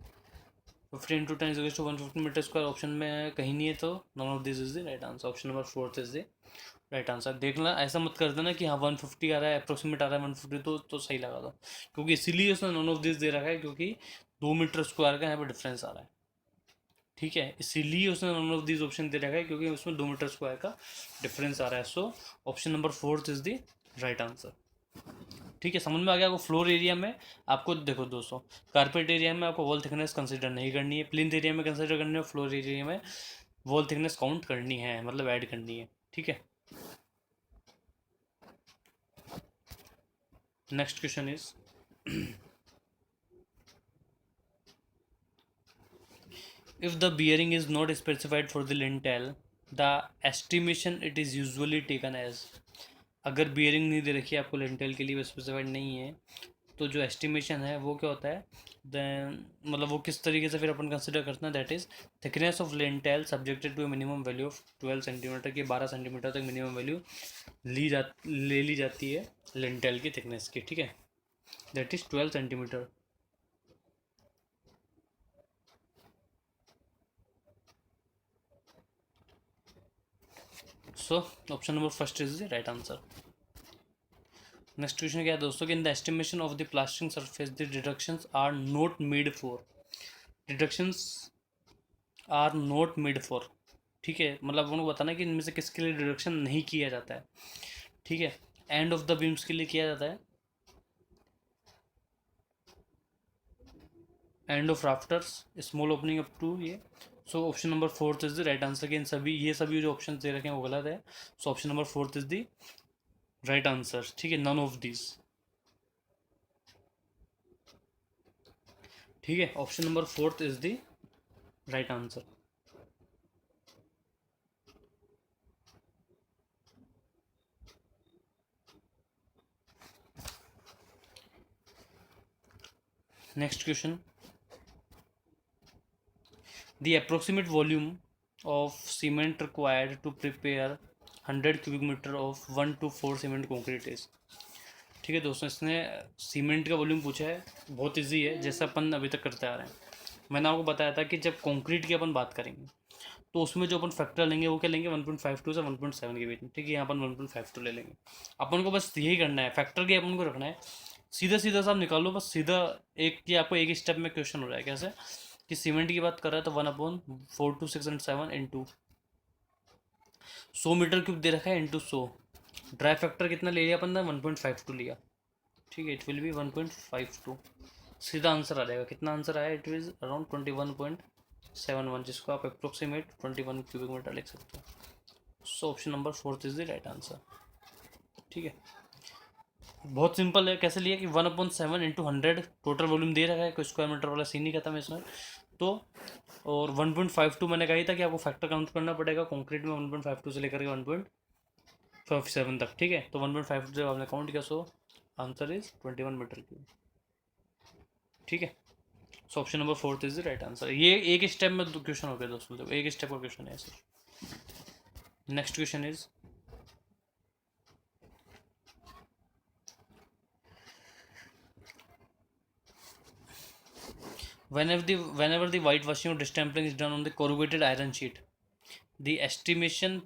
15 into 10 is to 150 metre square. Option में कहीं नहीं है, तो none of this is the right answer. Option number 4 is the right answer. देखना ऐसा मत कर देना कि हाँ 150 आ रहा है, अप्रोक्सीमेट आ रहा है 150, तो सही लगा था, क्योंकि इसीलिए उसने नॉन ऑफ दिस दे रखा है, क्योंकि 2 मीटर स्क्वायर का यहाँ पर डिफरेंस आ रहा है, ठीक है, इसीलिए उसने नॉन ऑफ दिस ऑप्शन दे रखा है, क्योंकि उसमें 2 मीटर स्क्वायर का डिफरेंस आ रहा है। So option number 4 is the right answer, ठीक है। समझ में आ गया आपको। फ्लोर एरिया में आपको देखो दोस्तों, कारपेट एरिया में आपको वॉल थिकनेस कंसीडर नहीं करनी है, प्लिंथ एरिया में कंसीडर करनी है, फ्लोर एरिया में वॉल थिकनेस काउंट करनी है, मतलब ऐड करनी है, ठीक है। Next question is, if the bearing is not specified for the lintel, the estimation it is usually taken as। अगर बियरिंग नहीं दे रखी है आपको लिंटेल के लिए, स्पेसिफाइड नहीं है, तो जो एस्टिमेशन है वो क्या होता है, देन मतलब वो किस तरीके से फिर अपन कंसिडर करते हैं, that is thickness of lintel subjected to minimum value of 12 centimetre की, 12 सेंटीमीटर तक मिनिमम वैल्यू ले ली जाती है लिंटेल की थिकनेस की, ठीक है, that is 12 centimetre. So option number first is the right answer. Next question क्या है दोस्तों, कि in the estimation of the plastering surface the deductions are not made for, deductions are not made for, ठीक है, मतलब उनको बताना कि इनमें से किसके लिए डिडक्शन नहीं किया जाता है, ठीक है। एंड ऑफ द बीम्स के लिए किया जाता है, end of rafters, small opening up to ये। So option number 4 is the right answer, कि इन सभी ये सभी जो ऑप्शन दे रखे हैं वो गलत है। So option number 4 is the right answer, ठीक है, नन ऑफ दिस, ठीक है। Option number 4 is the right answer. Next question, the approximate volume of cement required to prepare 100 cubic meter of 1 to 4 cement concrete is, ठीक है दोस्तों। इसने cement का volume पूछा है, बहुत इजी है, जैसा अपन अभी तक करते आ रहे हैं। मैंने आपको बताया था कि जब कंक्रीट की अपन बात करेंगे तो उसमें जो अपन फैक्टर लेंगे वो क्या लेंगे 1.52 से 1.7 के बीच में, ठीक है। यहाँ अपन 1.52 ले लेंगे। अपन को बस यही करना है, फैक्टर के अपन को रखना है। सीधा सीधा साहब निकालो बस सीधा। एक ये आपको एक स्टेप में क्वेश्चन हो रहा है कैसे कि सीमेंट की बात कर रहा है तो 1/4, 2, 6 and 7 इंटू 100 मीटर क्यूब दे रखा है इंटू 100। ड्राई फैक्टर कितना ले लिया अपन ने 1.52 लिया, ठीक है। It will B 1.52। सीधा आंसर आ जाएगा। कितना आंसर आया? इट इज अराउंड 21.71, जिसको आप अप्रोक्सीमेट 21 क्यूबिक मीटर लिख सकते हो। सो option number 4 is the right answer, ठीक है। बहुत सिंपल है। कैसे लिया कि 1/7 इंटू 100 टोटल वॉल्यूम दे रखा है, कोई स्क्वायर मीटर वाला सीन नहीं कहता मैं इसमें तो। और 1.52 मैंने कहा ही था कि आपको फैक्टर काउंट करना पड़ेगा कंक्रीट में 1.52 से लेकर के 1.57 तक, ठीक है। तो 1.52 जब आपने काउंट किया so answer is 21 metre cube, ठीक है। So option number 4 is the right answer. ये एक स्टेप में क्वेश्चन हो गया दोस्तों, देखो एक स्टेप का क्वेश्चन है ऐसे। Next question is whenever the whitewashing or distempering is done on the corrugated iron sheet, the estimation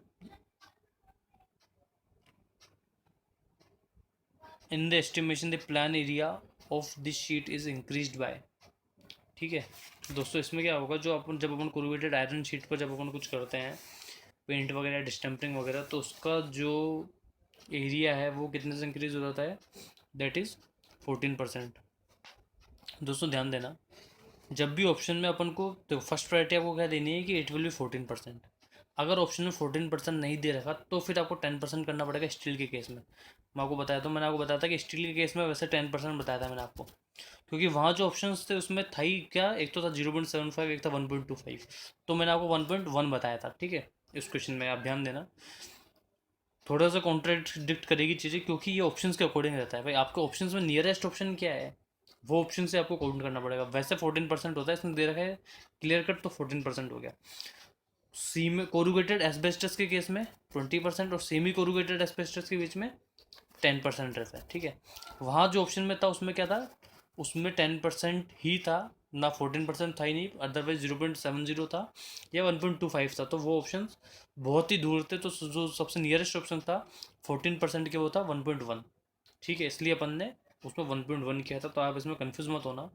the plan area of this sheet is increased by, ठीक है दोस्तों। इसमें क्या होगा, जो अपन जब अपन कोरुगेटेड आयरन शीट पर जब अपन कुछ करते हैं पेंट वगैरह डिस्टेम्परिंग वगैरह, तो उसका जो एरिया है वो कितने से इंक्रीज हो जाता है, दैट इज़ 14%। दोस्तों ध्यान देना, जब भी ऑप्शन में अपन को देखो फर्स्ट प्रायोरिटी आपको क्या देनी है कि इट विल बी 14%। अगर ऑप्शन में 14% नहीं दे रखा तो फिर आपको 10% करना पड़ेगा स्टील के केस में। मैं आपको बताया तो मैंने आपको बताया था कि स्टील के केस में वैसे 10% बताया था मैंने आपको, क्योंकि वहाँ जो ऑप्शंस थे उसमें था ही क्या, एक तो था 0.75, एक था 1.25, तो मैंने आपको 1.1 बताया था, ठीक है। इस क्वेश्चन में आप ध्यान देना, थोड़ा सा कॉन्ट्राडिक्ट करेगी चीज़ें क्योंकि ये ऑप्शंस के अकॉर्डिंग रहता है भाई। आपके ऑप्शंस में नियरेस्ट ऑप्शन क्या है वो ऑप्शन से आपको काउंट करना पड़ेगा। वैसे 14% होता है, इसमें दे रखा है क्लियर कट, तो 14% हो गया। सीमी कोरुगेटेड एस्बेस्टस के केस में 20% और सेमी कोरुगेटेड एस्बेस्टस के बीच में 10% रहता है, ठीक है। वहाँ जो ऑप्शन में था उसमें क्या था, उसमें 10% ही था ना, 14% था ही नहीं, अदरवाइज 0.70 था या 1.25 था। तो वो ऑप्शन बहुत ही दूर थे, तो जो सबसे नियरेस्ट ऑप्शन था 14% के वो था 1.1, ठीक है। इसलिए अपन ने उसमें 1.1 किया था। तो आप इसमें कन्फ्यूज़ मत होना।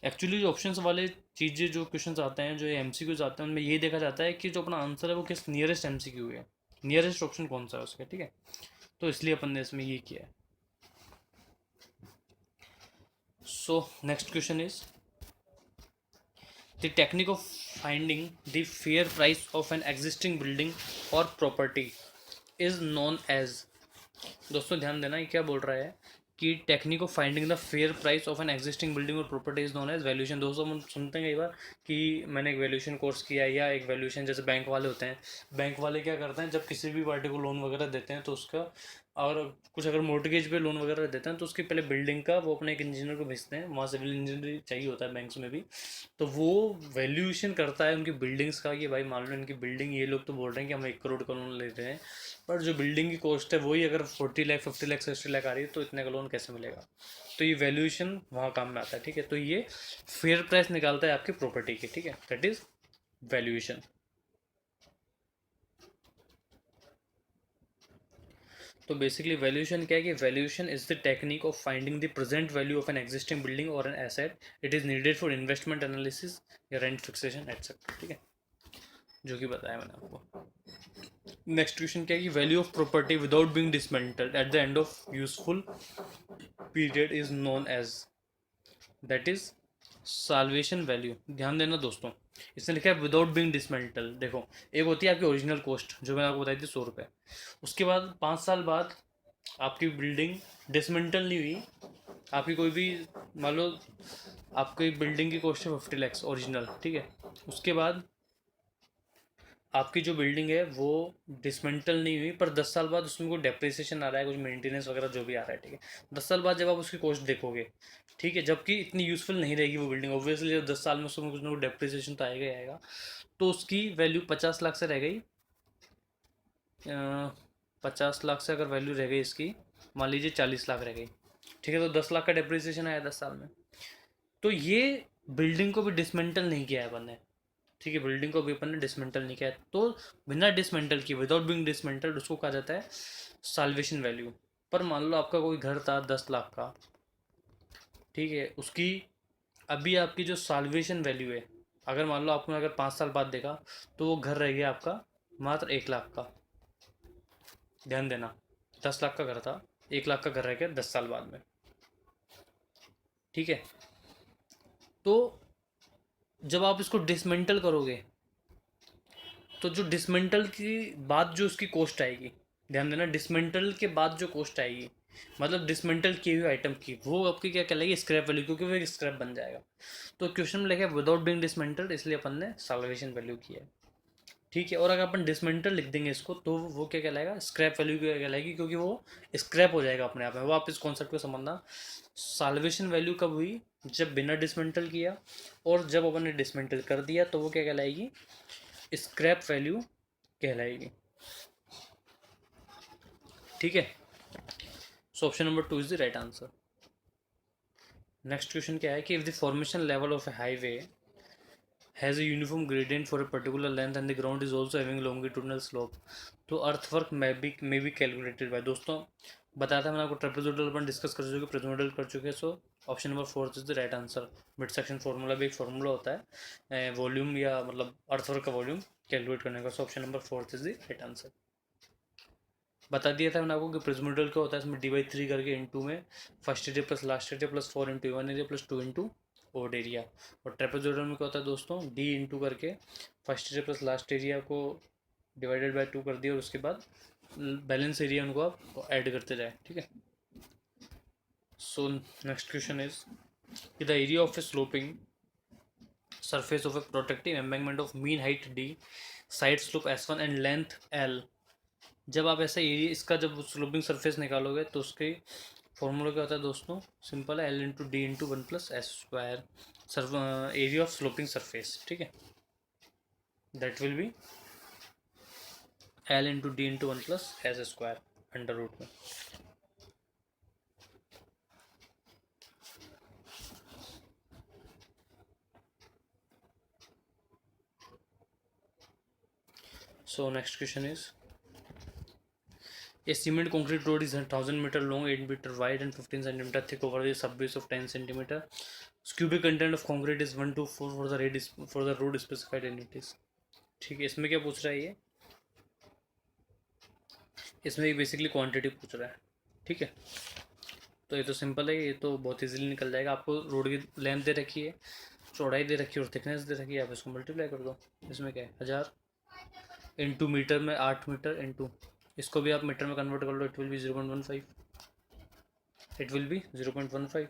एक्चुअली जो ऑप्शंस वाले चीज़ें जो क्वेश्चंस आते हैं, जो MCQs आते हैं, उनमें ये देखा जाता है कि जो अपना आंसर है वो किस नियरेस्ट MCQ है, नियरेस्ट ऑप्शन कौन सा है उसका, ठीक है। तो इसलिए अपन ने इसमें ये किया है। So next question is the technique of finding the fair price of an existing building और प्रॉपर्टी इज नोन एज। दोस्तों ध्यान देना, ये क्या बोल रहा है कि technique of finding the fair price of an existing building और property is known as valuation. दोस्तों हम सुनते हैं कई बार कि मैंने एक वैल्यूएशन कोर्स किया है, या एक वैल्यूएशन जैसे बैंक वाले होते हैं, बैंक वाले क्या करते हैं जब किसी भी पार्टी को लोन वगैरह देते हैं तो उसका, और कुछ अगर मोर्टगेज पे लोन वगैरह देते हैं तो उसके पहले बिल्डिंग का वो अपने एक इंजीनियर को भेजते हैं, वहाँ सिविल इंजीनियर चाहिए होता है बैंक्स में भी, तो वो वैल्यूएशन करता है उनकी बिल्डिंग्स का कि भाई मान लो इनकी बिल्डिंग, ये लोग तो बोल रहे हैं कि हम 1 करोड़ का लोन ले रहे हैं, पर जो बिल्डिंग की कॉस्ट है वही अगर 40 लाख 50 लाख 60 लाख आ रही है तो इतने का लोन कैसे मिलेगा। तो ये वैल्यूएशन वहाँ काम में आता है, ठीक है। तो ये फेयर प्राइस निकालता है आपकी प्रॉपर्टी की, ठीक है, दैट इज वैल्यूएशन। तो बेसिकली वैल्यूएशन क्या है कि valuation is the technique of finding the present value of an existing building और an asset. It is needed for investment analysis या रेंट फिक्सेशन एटसेट्रा, ठीक है, जो कि बताया मैंने आपको। नेक्स्ट क्वेश्चन क्या है कि value of property without being dismantled at the end of useful period is known as, that is salvation value. ध्यान देना दोस्तों, इसने लिखा है विदाउट बीइंग डिसमेंटल। देखो एक होती है आपकी ओरिजिनल कॉस्ट जो मैंने आपको बताई थी 100 रुपये, उसके बाद 5 साल बाद आपकी बिल्डिंग डिसमेंटल नहीं हुई, आपकी कोई भी मान लो आपकी बिल्डिंग की कॉस्ट है 50 लाख ओरिजिनल, ठीक है। उसके बाद आपकी जो बिल्डिंग है वो डिसमेंटल नहीं हुई, पर 10 साल बाद उसमें कोई डेप्रिसिएशन आ रहा है, कुछ मेंटेनेंस वगैरह जो भी आ रहा है, ठीक है। 10 साल बाद जब आप उसकी कॉस्ट देखोगे, ठीक है, जबकि इतनी यूज़फुल नहीं रहेगी वो बिल्डिंग, ऑब्वियसली जब 10 साल में उसमें कुछ ना कुछ डेप्रिसिएशन तो आएगा ही आएगा, तो उसकी वैल्यू 50 लाख से रह गई, 50 लाख से अगर वैल्यू रह गई इसकी, मान लीजिए 40 लाख रह गई, ठीक है। तो 10 लाख का डेप्रिसिएशन आया 10 साल में, तो ये बिल्डिंग को भी डिसमेंटल नहीं किया है बंदे, ठीक है, बिल्डिंग को भी अपन ने डिसमेंटल नहीं किया है, तो बिना डिसमेंटल किए, विदाउट बीइंग डिसमेंटल्ड, उसको कहा जाता है साल्वेशन वैल्यू। पर मान लो आपका कोई घर था 10 लाख का, ठीक है, उसकी अभी आपकी जो साल्वेशन वैल्यू है, अगर मान लो आपने अगर 5 साल बाद देखा, तो वो घर रह गया आपका मात्र 1 लाख का। ध्यान देना, 10 लाख का घर था, 1 लाख का घर रह गया 10 साल बाद में। ठीक है, तो जब आप इसको डिसमेंटल करोगे, तो जो डिसमेंटल की बाद जो उसकी कॉस्ट आएगी, ध्यान देना, डिसमेंटल के बाद जो कॉस्ट आएगी, मतलब डिसमेंटल की हुई आइटम की, वो आपकी क्या कहलाएगी, स्क्रैप वैल्यू, क्योंकि वो एक स्क्रैप बन जाएगा। तो क्वेश्चन में लिखा है विदाउट बीइंग डिसमेंटल्ड, इसलिए अपन ने साल्वेशन वैल्यू किया है। ठीक है, और अगर अपन डिसमेंटल लिख देंगे इसको, तो वो क्या कहलाएगा, स्क्रैप वैल्यू क्या कहलाएगी, क्योंकि वो स्क्रैप हो जाएगा अपने आप में। वो आप इस कॉन्सेप्ट को समझना, साल्वेशन वैल्यू कब हुई, जब बिना डिसमेंटल किया, और जब अपन ने डिसमेंटल कर दिया तो वो क्या कहलाएगी, स्क्रैप वैल्यू कहलाएगी। ठीक है, so option number 2 is the right answer. Next question क्या है कि if the formation level of A highway has a uniform gradient for a particular length and the ground is also having longitudinal slope, तो earthwork में भी calculated by, दोस्तों बताया था मैंने आपको, ट्रेपेजोइडल अपन डिस्कस कर चुके, पिरामिडल कर चुके, सो option number 4 is the right answer. Mid section formula भी एक फार्मूला होता है वॉल्यूम या मतलब अर्थवर्क का वॉल्यूम कैलकुलेट करने का, सो option number 4 is the right answer. बता दिया था मैंने आपको कि प्रिज्मोइडल क्या होता है, इसमें डी/3 करके इनटू में first area plus last area plus 4 into one area plus 2 into odd area. और ट्रेपेजोइडल में क्या होता है दोस्तों, डी इंटू करके first area plus last area को डिवाइडेड बाय 2 कर दिया, और उसके बाद बैलेंस एरिया उनको आप ऐड करते जाए। ठीक है, so next question is the area of A sloping surface of a protective embankment of mean height d, side slope s1 and length l। जब आप ऐसा एरिया इसका जब स्लोपिंग सरफेस निकालोगे, तो उसके फॉर्मूला क्या होता है दोस्तों, सिंपल है, L into D into one plus S square, area of sloping surface. ठीक है, that will be L into D into one plus S square under root में। So next question is a cement concrete road is 1000 meter long, 8 meter wide and 15 centimeter thick over the subbase of 10 centimeter. Cubic content of concrete is 1 to 4 for the road specified entities। ठीक है, इसमें क्या पूछ रहा है ये, इसमें basically quantity पूछ रहा है। ठीक है, तो ये तो सिंपल है, ये तो बहुत इजीली निकल जाएगा। आपको रोड की लेंथ दे रखी है, चौड़ाई दे रखी है और थिकनेस दे रखी है, आप इसको मल्टीप्लाई कर दो। इसमें क्या है, 1000 इंटू मीटर में 8 मीटर इंटू, इसको भी आप मीटर में कन्वर्ट कर लो, it will be 0.15, it will be 0.15।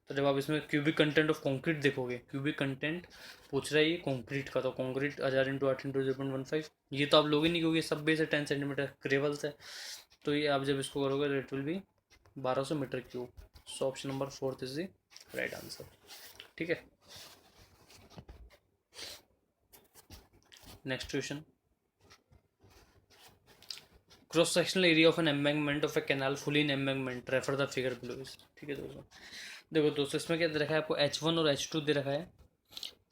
तो जब आप इसमें क्यूबिक कंटेंट ऑफ कंक्रीट देखोगे, क्यूबिक कंटेंट पूछ रहा है ये कंक्रीट का, तो कंक्रीट 1000 इंटू 8 इंटू 0.15, ये तो आप लोग ही नहीं, क्योंकि सब बेस है 10 सेंटीमीटर ग्रेवल्स है, तो ये आप जब इसको करोगे तो it will be 1200 metre cube. So option number 4 is the right answer. ठीक है, next question, cross sectional area of an embankment of a canal fully in embankment, refer the figure below is. ठीक है दोस्तों, देखो दोस्तों, इसमें क्या दे रखा है आपको, H1 और H2 दे रखा है।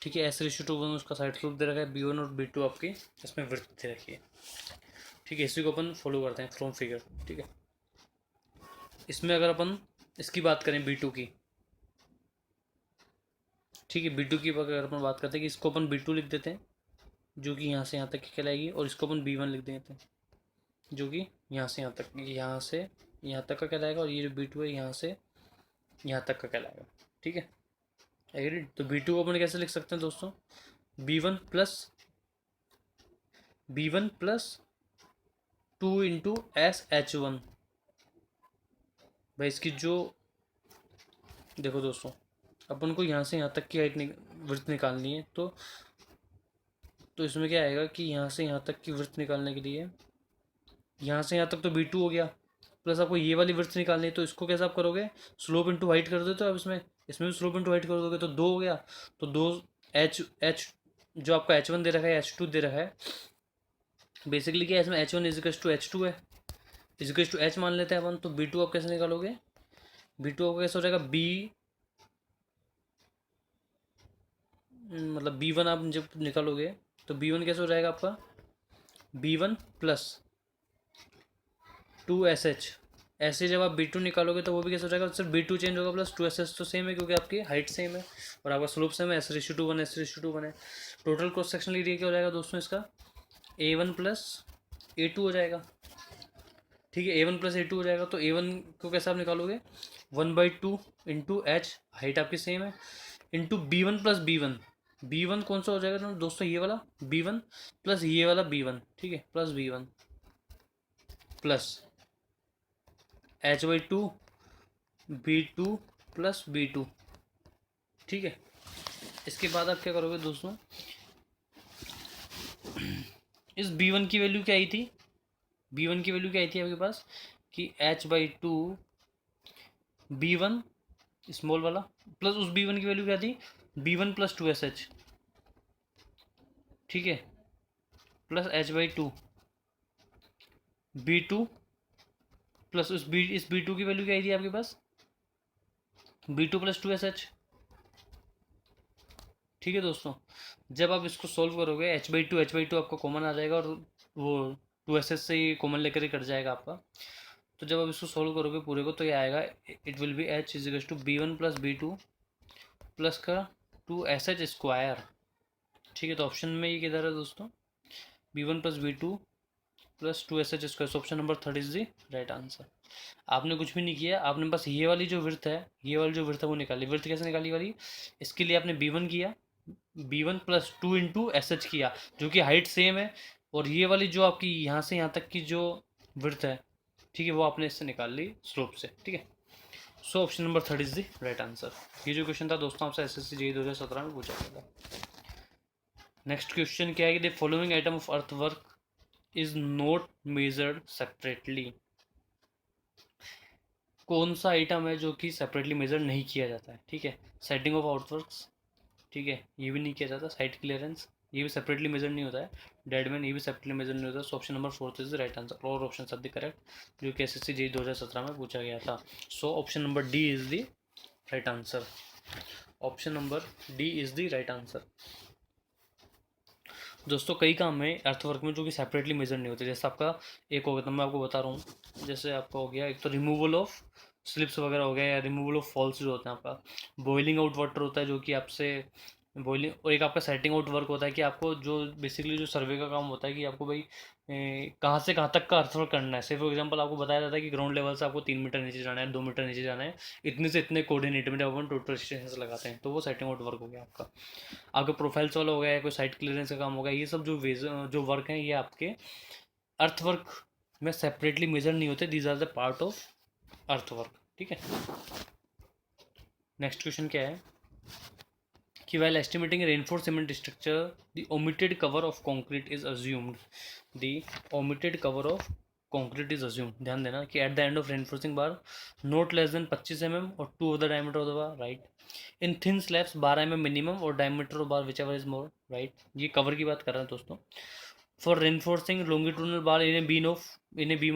ठीक है, S/1 उसका साइड स्लोप दे रखा है, B1 और B2 आपकी इसमें विड्थ दे रखी है। ठीक है, इसी को अपन फॉलो करते हैं फ्रॉम फिगर। ठीक है, इसमें अगर अपन इसकी बात करें B2 की, ठीक है, B2 की अगर अपन बात करते हैं कि इसको अपन B2 लिख देते हैं, जो कि यहाँ से यहाँ तक की कहलाएगी, और इसको अपन B1 लिख देते हैं, जो कि यहाँ से यहाँ तक, यहाँ से यहाँ तक का कहलाएगा, और ये जो B2 है यहाँ से यहाँ तक का कहलाएगा। ठीक है, एग्रीड। तो B2 को अपन कैसे लिख सकते हैं दोस्तों, B1 प्लस 2 इंटू SH1। भाई इसकी जो, देखो दोस्तों, अपन को यहाँ से यहाँ तक की हाइट विड्थ निकालनी है, तो इसमें क्या आएगा कि यहाँ से यहाँ तक की विड्थ निकालने के लिए, यहाँ से यहाँ तक तो B2 हो गया, प्लस आपको ये वाली विड्थ निकालनी है, तो इसको कैसे आप करोगे, स्लोप इंटू हाइट कर देते हो आप, इसमें भी स्लोप इंटू हाइट कर दोगे तो 2 हो गया। तो 2 H जो आपका H1 दे रखा है, H2 दे रखा है, बेसिकली क्या है इसमें, H1 इजिकल्स टू H2 है, इजिकल्स टू H मान लेते हैं अपन। तो B2 आप कैसे निकालोगे, B2 आपका कैसे हो जाएगा, मतलब B1 आप जब निकालोगे तो B1 कैसे हो जाएगा आपका, B1 प्लस 2SH। ऐसे जब आप B2 निकालोगे तो वो भी कैसे हो जाएगा, सिर्फ B2 चेंज होगा प्लस 2SH तो सेम है क्योंकि आपकी हाइट सेम है और आपका स्लोप सेम है, S/2 1 S/2 1 है। टोटल क्रॉस सेक्शनल एरिया क्या हो जाएगा दोस्तों इसका, A1 प्लस A2 हो जाएगा। ठीक है, A1 प्लस A2 हो जाएगा। तो A1 को कैसे आप निकालोगे, 1/2 इंटू H, हाइट आपकी सेम है, into B1 plus B1। B1 कौन सा हो जाएगा ना दोस्तों, ये वाला B1 प्लस ये वाला B1, ठीक है, plus B1 plus H/2 B2 plus B2। ठीक है, इसके बाद आप क्या करोगे दोस्तों, इस B1 की वैल्यू क्या आई थी, B1 की वैल्यू क्या आई थी आपके पास कि H/2 B1 स्मॉल वाला प्लस उस B1 की वैल्यू क्या थी, B1 प्लस 2SH, ठीक है, प्लस H/2 B2 प्लस इस B2 की वैल्यू क्या आई थी आपके पास, B2 प्लस 2SH। ठीक है दोस्तों, जब आप इसको सॉल्व करोगे H/2 आपका कॉमन आ जाएगा और वो 2SH से ही कॉमन लेकर ही कट जाएगा आपका। तो जब आप इसको सॉल्व करोगे पूरे को तो ये आएगा, it will B H=B1 plus B2 plus का 2SH²। ठीक है, तो ऑप्शन में ये किधर है दोस्तों, B1 plus B2 plus 2SH²। Option number 3 is the right answer. आपने कुछ भी नहीं किया, आपने बस ये वाली जो विड्थ है, ये वाली जो विड्थ है वो निकाली। विड्थ कैसे निकाली वाली, इसके लिए आपने B1 किया, B1 प्लस 2 इंटू SH किया जो कि हाइट सेम है, और ये वाली जो आपकी यहाँ से यहाँ तक की जो विड्थ है, ठीक है, वो आपने इससे निकाल ली स्लोप से। ठीक है, so option number 3 is the right answer. ये जो क्वेश्चन था दोस्तों आपसे SSC JEE 2017 में पूछा गया था। नेक्स्ट क्वेश्चन क्या है कि the following item of earth work is not measured separately. कौन सा आइटम है जो कि सेपरेटली मेजर नहीं किया जाता है। ठीक है, सेटिंग ऑफ आउटवर्क्स, ठीक है, ये भी नहीं किया जाता। साइट क्लियरेंस, ये भी सेपरेटली मेजर नहीं होता है। डेडमैन, ये भी सेपरेटली मेजर नहीं होता। सो option number 4 is the right answer, और ऑप्शन सब द करेक्ट जो कि SSC JEE 2017 में पूछा गया था। सो option number D is the right answer. Option number D is the right answer. दोस्तों कई काम है अर्थवर्क में जो कि सेपरेटली मेजर नहीं होते। जैसे आपका एक हो गया, तो मैं आपको बता रहा हूँ, जैसे आपका हो गया एक तो रिमूवल ऑफ स्लिप्स वगैरह हो गया, या रिमूवल ऑफ फॉल्स जो होते हैं आपका। बॉइलिंग आउट वाटर होता है जो कि आपसे बॉइलिंग, और एक आपका सेटिंग आउट वर्क होता है कि आपको जो बेसिकली जो सर्वे का काम होता है कि आपको भाई कहाँ से कहाँ तक का अर्थवर्क करना है। से फॉर एग्जांपल आपको बताया जाता है कि ग्राउंड लेवल से आपको 3 मीटर नीचे जाना है, 2 मीटर नीचे जाना है, इतने से इतने कोऑर्डिनेट में अपन टोटल स्टेशन लगाते हैं, तो वो सेटिंग आउट वर्क हो गया आपका। आपके प्रोफाइल्स वाला हो गया, कोई साइट क्लियरेंस का काम होगा, ये सब जो वर्क हैं ये आपके अर्थ वर्क में सेपरेटली मेजर नहीं होते। These are the part of earth work. ठीक है, नेक्स्ट क्वेश्चन क्या है कि while estimating a reinforced cement structure the omitted cover of concrete is assumed। the omitted cover of concrete is assumed। ध्यान देना कि at the end of reinforcing bar not less than 25 mm or 2 of the diameter of the bar, right। in thin slabs 12 mm minimum और diameter of bar whichever is more, right। ये cover की बात कर रहे हैं दोस्तों। for reinforcing longitudinal bar in a beam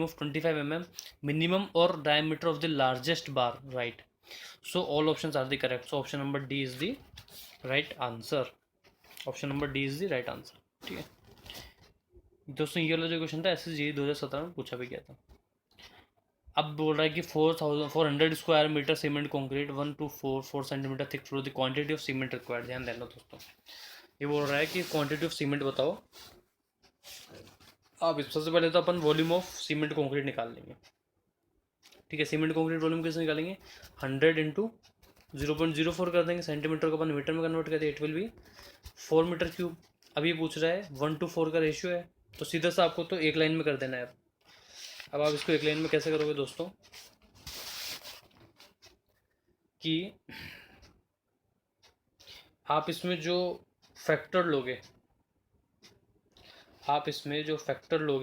of 25 mm minimum or diameter of the largest bar, right। so all options are the correct। so option number D is the right answer. Option number D is the right answer. ठीक है दोस्तों, ये वाला जो question था SSC JEE 2017 में पूछा भी गया था। अब बोल रहा है कि 400 square metre cement concrete 1 to 4 centimetre thick floor the quantity of cement required. ध्यान देना दोस्तों, ये बोल रहा है कि क्वांटिटी ऑफ सीमेंट बताओ आप। सबसे पहले तो upon volume of cement concrete निकाल लेंगे। ठीक है, सीमेंट कॉन्क्रीट वॉल्यूम कैसे निकालेंगे, 100 इंटू 0.04 कर देंगे, सेंटीमीटर को अपन मीटर में कन्वर्ट कर दें, it will be 4 metre cube. अब ये पूछ रहा है 1 to 4 का रेशियो है, तो सीधा सा आपको तो एक लाइन में कर देना है। अब आप इसको एक लाइन में कैसे करोगे दोस्तों कि आप इसमें जो फैक्टर लोगे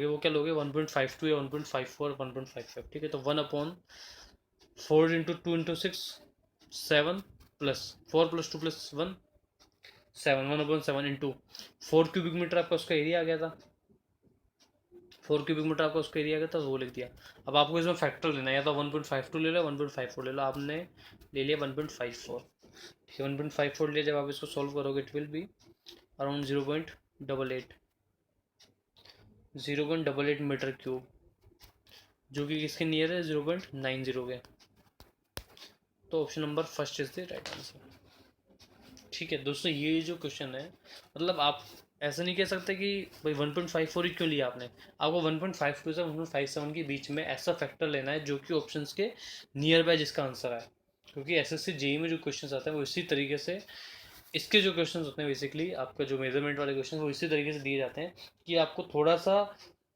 वो क्या लोगे, 1.52 या 1.54 1.55। ठीक है, तो 1/4 into 2 into 6 7 plus 4 plus 2 plus 1 7 1/7 into 4 cubic metre आपका उसका एरिया आ गया था। 4 क्यूबिक मीटर आपका उसका एरिया आ गया था, वो लिख दिया। अब आपको इसमें फैक्टर लेना है, या तो 1.52 ले लो 1.54 ले लो। आपने ले लिया 1.54। ठीक है, 1.54 लिया, जब आप इसको सॉल्व करोगे it will be around 0.88 0.88 metre cube, जो कि किसके नियर है 0.90 के। तो option number first is the right answer. ठीक है दोस्तों, ये जो क्वेश्चन है, मतलब आप ऐसा नहीं कह सकते कि भाई 1.54 ही क्यों लिया आपने। आपको 1.52 से 1.57 के बीच में ऐसा फैक्टर लेना है जो कि ऑप्शंस के नियर बाय जिसका आंसर है, क्योंकि एसएससी जेई में जो क्वेश्चंस आते हैं वो इसी तरीके से, इसके जो क्वेश्चंस होते हैं बेसिकली आपका जो मेजरमेंट वाले क्वेश्चन वो इसी तरीके से दिए जाते हैं कि आपको थोड़ा सा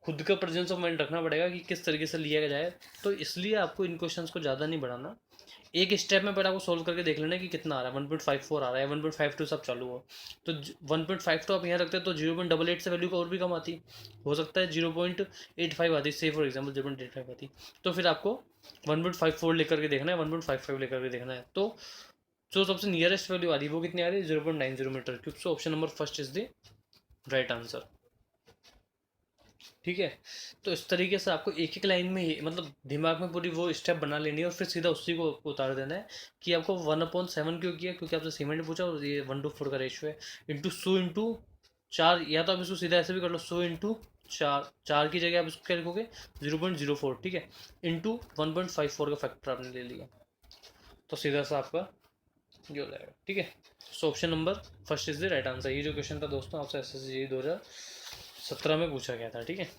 खुद का प्रेजेंस ऑफ माइंड रखना पड़ेगा कि किस तरीके से लिया जाए। तो इसलिए आपको इन क्वेश्चंस को ज़्यादा नहीं बढ़ाना, एक स्टेप में पहले आपको सोल्व करके देख लेना कि कितना आ रहा है। 1.54 आ रहा है, 1.52 सब चालू हो, तो 1.52 आप यहाँ रखते हैं तो 0.88 से वैल्यू का और भी कम आती, हो सकता है 0.85 आती, से फॉर एग्जाम्पल 0.85 आती, तो फिर आपको 1.54 लेकर के देखना है, 1.55 लेकर के देखना है। तो जो सबसे नियरेस्ट वैल्यू आ रही है वो कितनी आ रही है 0.90 metre cube. So option number first is the right answer. ठीक है, तो इस तरीके से आपको एक एक लाइन में मतलब दिमाग में पूरी वो स्टेप बना लेनी है और फिर सीधा उसी को उतार देना है कि आपको 1/7 क्यों किया, क्योंकि आपसे सीमेंट पूछा और ये 1:4 का रेशियो है, इंटू 100 × 4, या तो आप इसको सीधा ऐसे भी कर लो 100 × 4, 4 की जगह आप इसको क्या लिखोगे 0.04, ठीक है, इंटू 1.54 का फैक्टर आपने ले लिया, तो सीधा सा आपका ये हो जाएगा। ठीक है, so option number first is the right answer. ये जो क्वेश्चन था दोस्तों आपसे एसएससी 2017 में पूछा गया था। ठीक है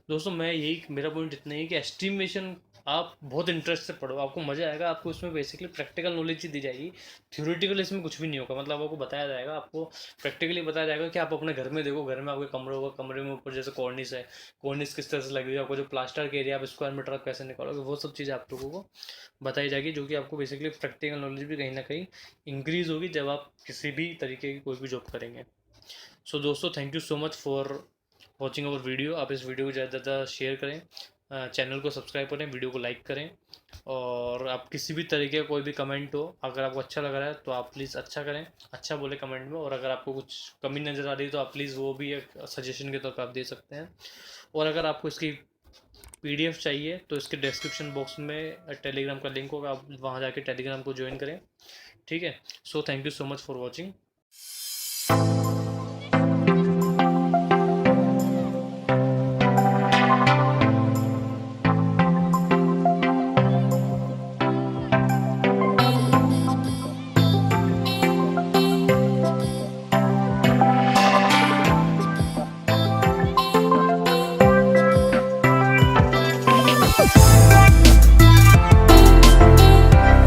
दोस्तों, मैं यही मेरा पॉइंट इतना ही कि एस्टिमेशन आप बहुत इंटरेस्ट से पढ़ो, आपको मज़ा आएगा, आपको इसमें बेसिकली प्रैक्टिकल नॉलेज ही दी जाएगी, थ्योरेटिकल इसमें कुछ भी नहीं होगा। मतलब आपको बताया जाएगा, आपको प्रैक्टिकली बताया जाएगा कि आप अपने घर में देखो, घर में आपके कमरे होगा, कमरे में ऊपर जैसे कॉर्निस है, कॉर्निस किस तरह से लगी हुई है, आपको जो प्लास्टर के एरिया आप स्क्वायर मीटर आप कैसे निकालोगे, वो सब चीज़ें आप लोगों को बताई जाएगी, जो कि आपको बेसिकली प्रैक्टिकल नॉलेज भी कहीं ना कहीं इंक्रीज होगी जब आप किसी भी तरीके की कोई भी जॉब करेंगे। सो दोस्तों, thank you so much for watching our video. आप इस वीडियो को ज़्यादा से ज़्यादा शेयर करें, चैनल को सब्सक्राइब करें, वीडियो को लाइक करें, और आप किसी भी तरीके का कोई भी कमेंट हो, अगर आपको अच्छा लग रहा है तो आप प्लीज़ अच्छा करें, अच्छा बोले कमेंट में, और अगर आपको कुछ कमी नज़र आ रही है तो आप प्लीज़ वो भी एक सजेशन के तौर पर आप दे सकते हैं। और अगर आपको इसकी PDF चाहिए तो इसके डिस्क्रिप्शन बॉक्स में टेलीग्राम का लिंक होगा, आप वहाँ जाके टेलीग्राम को ज्वाइन करें। ठीक है, so thank you so much for watching.